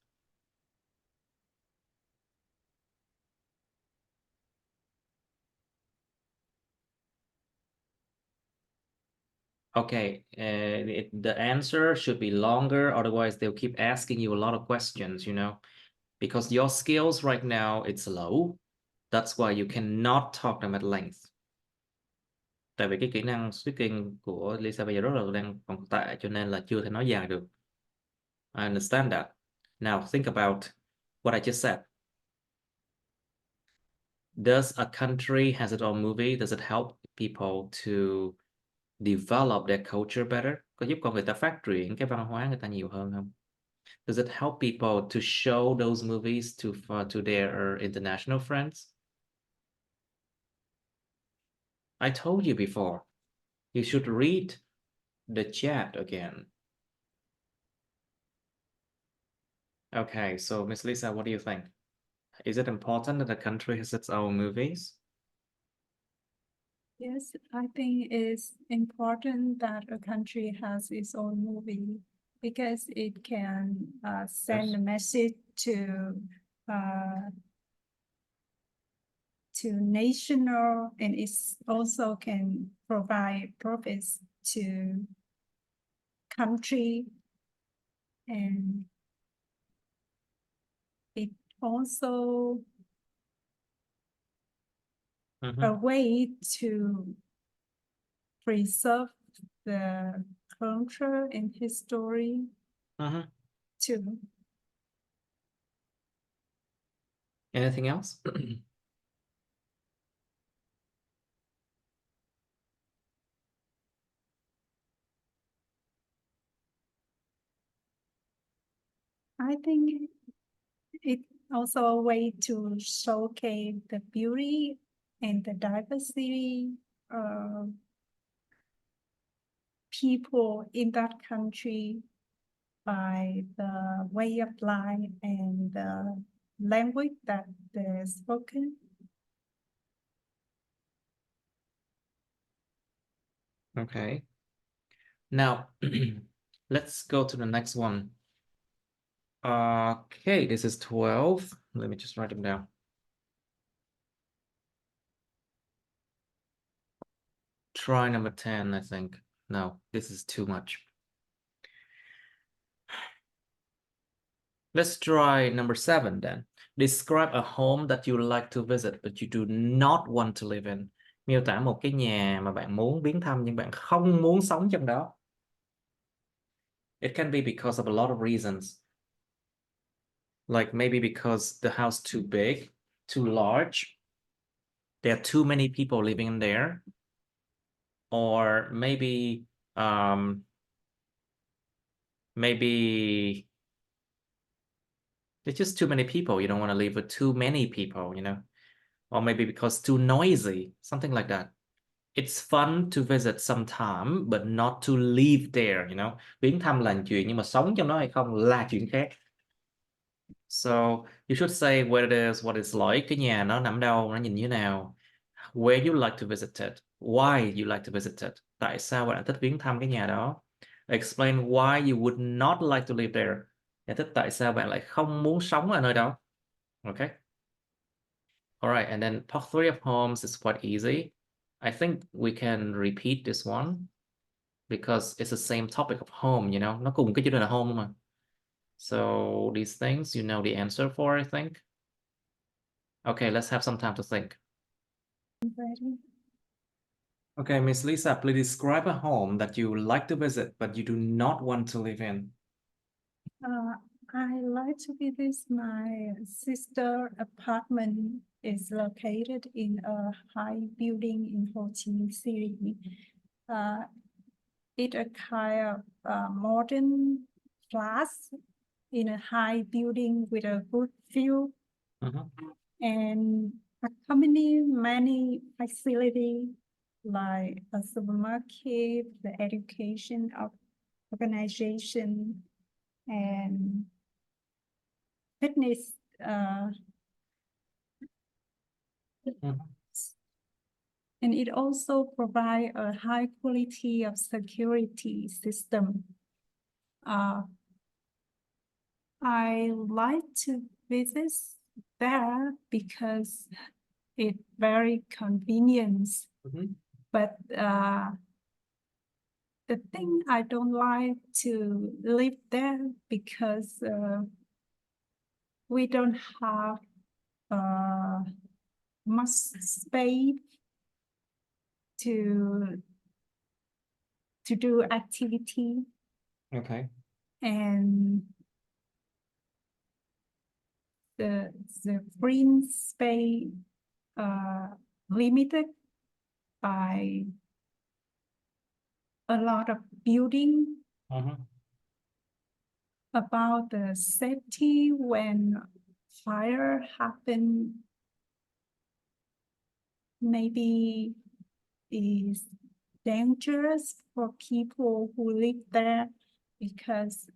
Okay, the answer should be longer, otherwise they'll keep asking you a lot of questions, you know, because your skills right now, it's low. That's why you cannot talk them at length. Tại vì cái kỹ năng speaking của Lisa bây giờ rất là đang còn tệ, cho nên là chưa thể nói dài được. I understand that. Now think about what I just said. Does a country has its own movie? Does it help people to develop their culture better? Có giúp con người ta phát triển cái văn hóa người ta nhiều hơn không? Does it help people to show those movies to their international friends? I told you before, you should read the chat again. Okay, so Miss Lisa, what do you think? Is it important that a country has its own movies? Yes, I think it's important that a country has its own movie because it can send a message to national, and it also can provide profits to country, and it also a way to preserve the culture and history too. Anything else? I think it's also a way to showcase the beauty and the diversity of people in that country by the way of life and the language that they're spoken. Okay. Now, let's go to the next one. Okay, this is 12. Let me just write them down. Try number 10, I think. No, this is too much. Let's try number 7 then. Describe a home that you like to visit, but you do not want to live in. Miêu tả một cái nhà mà bạn muốn viếng thăm nhưng bạn không muốn sống trong đó. It can be because of a lot of reasons. Like maybe because the house too big, too large, there are too many people living in there, or maybe there's just too many people. You don't want to live with too many people, you know, or maybe because too noisy, something like that. It's fun to visit sometime, but not to live there, you know. Viếng thăm là chuyện nhưng mà sống trong nó hay không là chuyện khác. So you should say where it is, what it's like. Cái nhà nó nằm đâu, nó nhìn như thế nào. Where you like to visit it. Why you like to visit it. Tại sao bạn thích viếng thăm cái nhà đó. Explain why you would not like to live there. Giải thích tại sao bạn lại không muốn sống ở nơi đó. Okay. All right, and then part 3 of homes is quite easy. I think we can repeat this one because it's the same topic of home, you know. Nó cùng cái chủ đề là home mà. So these things you know the answer for, I think. Okay, let's have some time to think. Ready? Okay, Miss Lisa, please describe a home that you like to visit, but you do not want to live in. I like to visit my sister apartment. Is located in a high building in Ho Chi Minh City. It's a kind of modern class in a high building with a good view and accompany many facilities like a supermarket, the education of organization, and fitness. And it also provides a high quality of security system. I like to visit there because it's very convenient. But the thing I don't like to live there because we don't have much space to do activity. Okay. And the green space limited by a lot of building. About the safety when fire happen, maybe is dangerous for people who live there because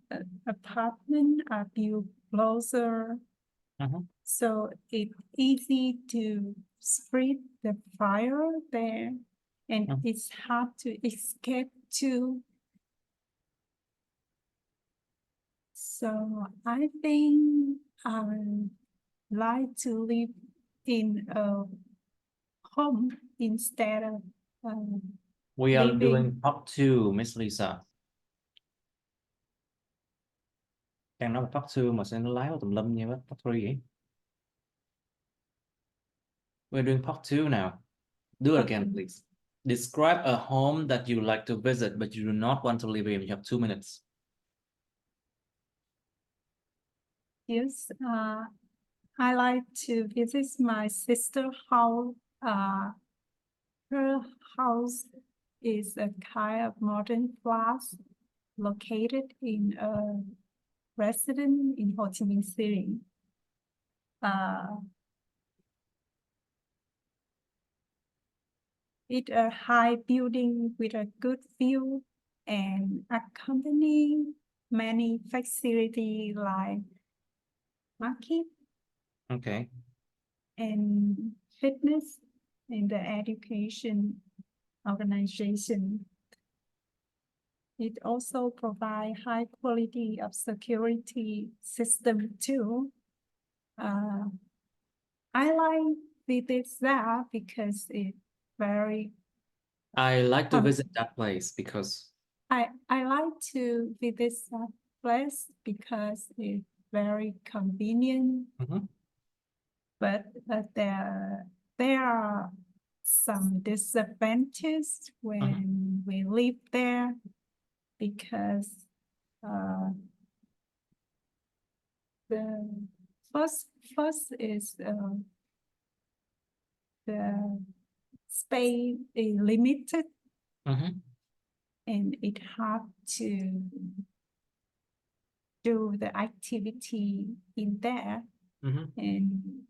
apartments are built closer. So it's easy to spread the fire there, and it's hard to escape too. So I think I like to live in a home instead of We are living. doing part 2, Miss Lisa. Đang nói là part 2 mà sao nó lái vào tùm lum như vậy? Part 3 vậy? We're doing part 2 now. Do it again, please. Describe a home that you like to visit, but you do not want to live in. You have 2 minutes. Yes, I like to visit my sister's house. Her house is a kind of modern class located in a residence in Ho Chi Minh City. It's a high building with a good view and accompany many facilities like market. Okay. And fitness in the education organization. It also provides high quality of security system too. I like visit that because it's very. I like to visit that place because. I like to visit that place because it's very convenient. But there are some disadvantage when we live there because the first is the space is limited and it hard to do the activity in there and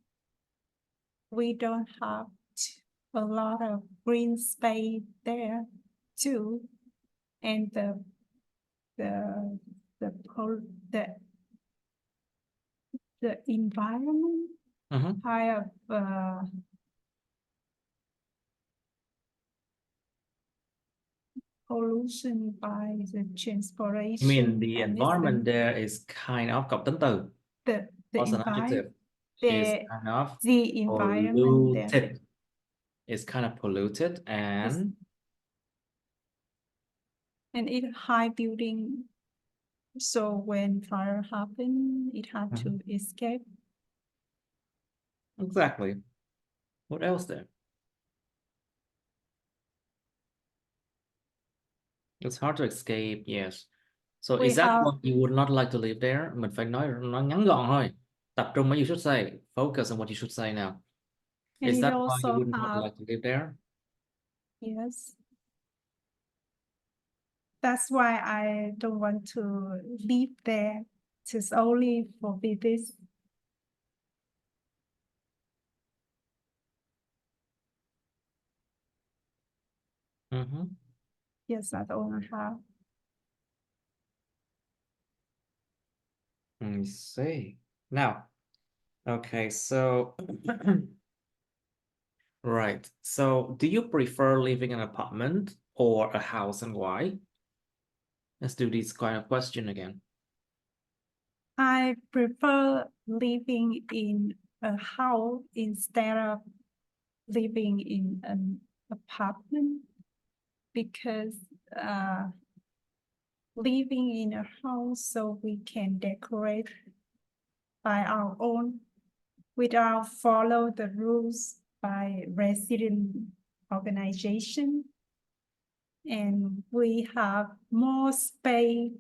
we don't have a lot of green space there too and the environment kind of pollution by the transportation. You mean the environment there is kind of cộng tính từ. The What's an adjective? Is kind of the environment there. polluted. It's kind of polluted and it high building. So when fire happen, it had to escape. Exactly. What else there? It's hard to escape, yes. So is that why you would not like to live there? Mình phải nói nó ngắn gọn thôi. Tập trung what you should say. Focus on what you should say now. Is that why you would not like to live there? Yes. That's why I don't want to live there. It's only for this. Yes, I don't have. I see. Now, okay, so right. So do you prefer living in an apartment or a house and why? Let's do this kind of question again. I prefer living in a house instead of living in an apartment because living in a house so we can decorate by our own without follow the rules by resident organization. And we have more space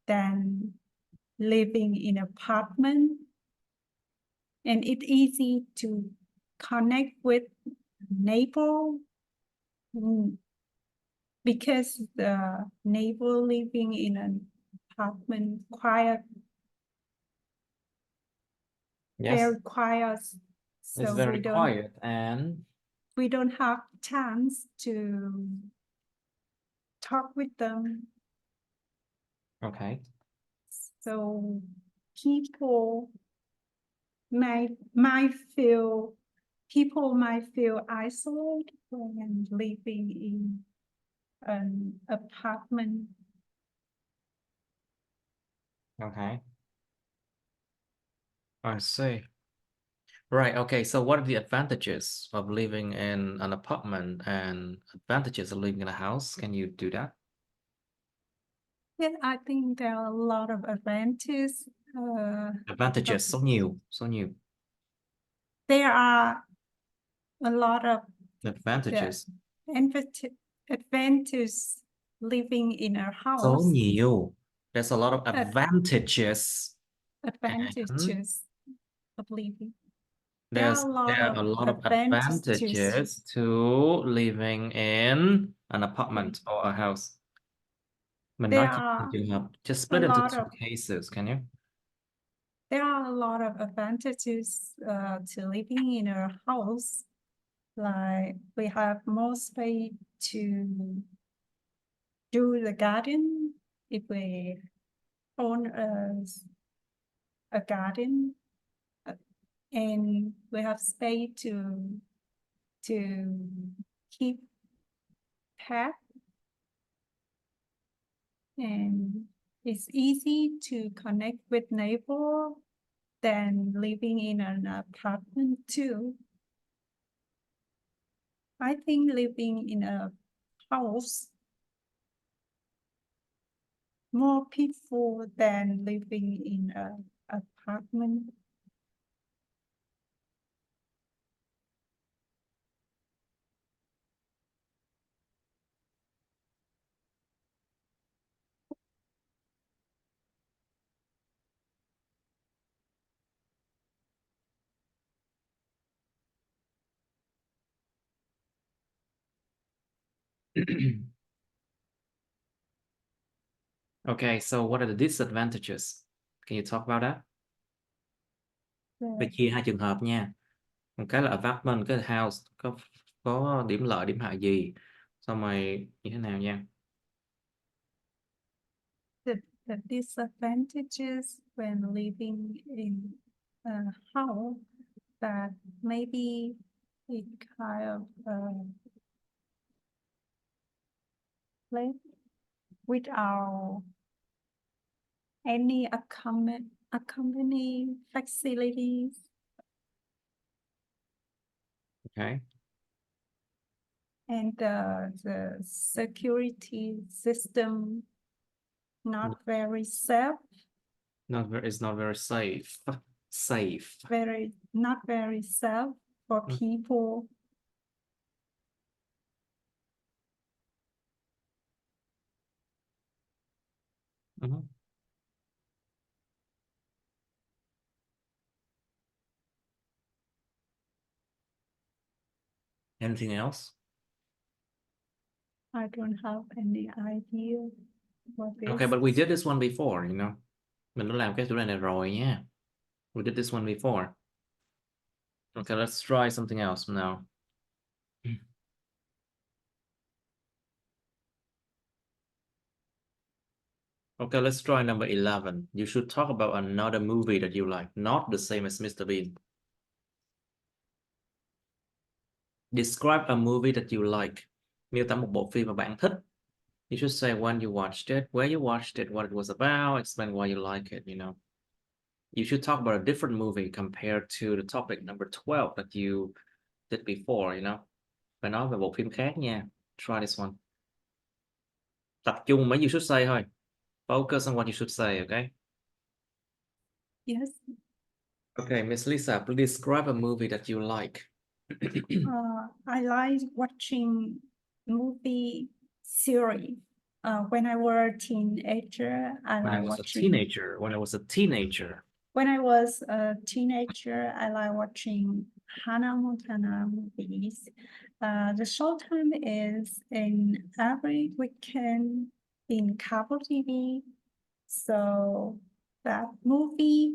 than living in apartment. And it's easy to connect with neighbor because the neighbor living in an apartment quiet. Yes. Very quiet. So it's very quiet and we don't have chance to talk with them. Okay. So people might feel isolated when living in an apartment. Okay. I see. Right. Okay. So what are the advantages of living in an apartment and advantages of living in a house? Can you do that? Yeah, I think there are a lot of advantages. Advantages, số nhiều. There are a lot of Advantages. Advantages living in a house. Số nhiều. There's a lot of advantages. Advantages of living. There are a lot of advantages to living in an apartment or a house. Mình nói trường hợp. Just split into two cases, can you? There are a lot of advantages to living in a house. Like we have more space to do the garden if we own a garden, and we have space to keep pet, and it's easy to connect with neighbor than living in an apartment too. I think living in a house more peaceful than living in an apartment. Okay, so what are the disadvantages? Can you talk about that? Phải The, chia hai trường hợp nha. Một cái là apartment, cái là house, có điểm lợi điểm hại gì, xong rồi như thế nào nha. the disadvantages when living in a house that maybe it kind of place without any accompanying facilities. Okay. And the security system not very safe, It's not very safe. Safe. not very safe for people. Mhm. Anything else? I don't have any idea what Okay, this. but we did this one before, you know. Mình đã làm cái chủ đề này rồi nha. We did this one before. Okay, let's try something else now. Okay, let's try number 11. You should talk about another movie that you like, not the same as Mr. Bean. Describe a movie that you like. Miêu tả một bộ phim mà bạn thích. You should say when you watched it, where you watched it, what it was about, explain why you like it, you know. You should talk about a different movie compared to the topic number 12 that you did before, you know. Phải nói về bộ phim khác nha. Try this one. Tập trung mấy you should say thôi. Focus on what you should say, okay? Yes. Okay, Miss Lisa, please describe a movie that you like. I like watching movie series. When I was a teenager, I When I like was a watching. teenager, when I was a teenager. When I was a teenager, I like watching Hannah Montana movies. The showtime is in every weekend in cable TV. So that movie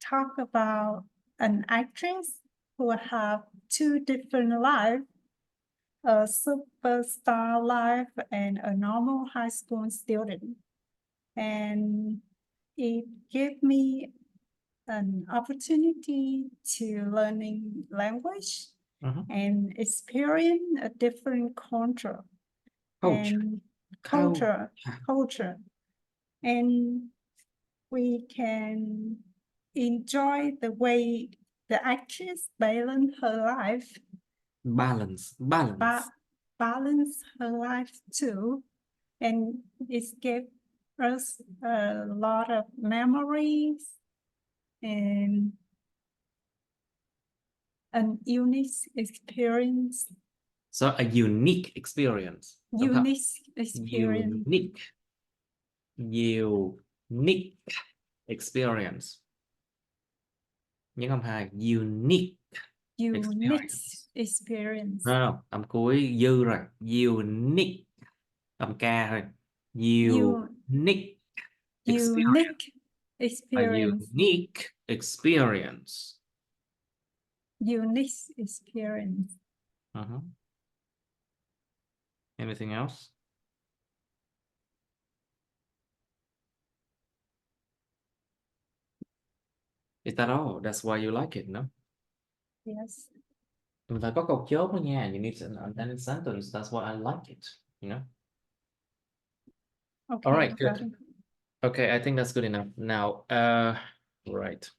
talk about an actress who have two different lives, a superstar life and a normal high school student. And it gave me an opportunity to learning language and experience a different culture. And culture. And we can enjoy the way the actress balance her life. Balance her life too. And it gave us a lot of memories and an unique experience. So a unique experience. Unique experience. Unique experience. Nhớ không hai. Unique experience. No, âm cuối dư rồi. Unique. Âm ca thôi. Unique experience. A unique experience. Unique experience. Anything else? Is that all? That's why you like it, no? Yes. Mình phải có câu chốt đó nha. You need an ending sentence. That's why I like it, you know? Okay. All right, good. Okay, I think that's good enough. Now, right.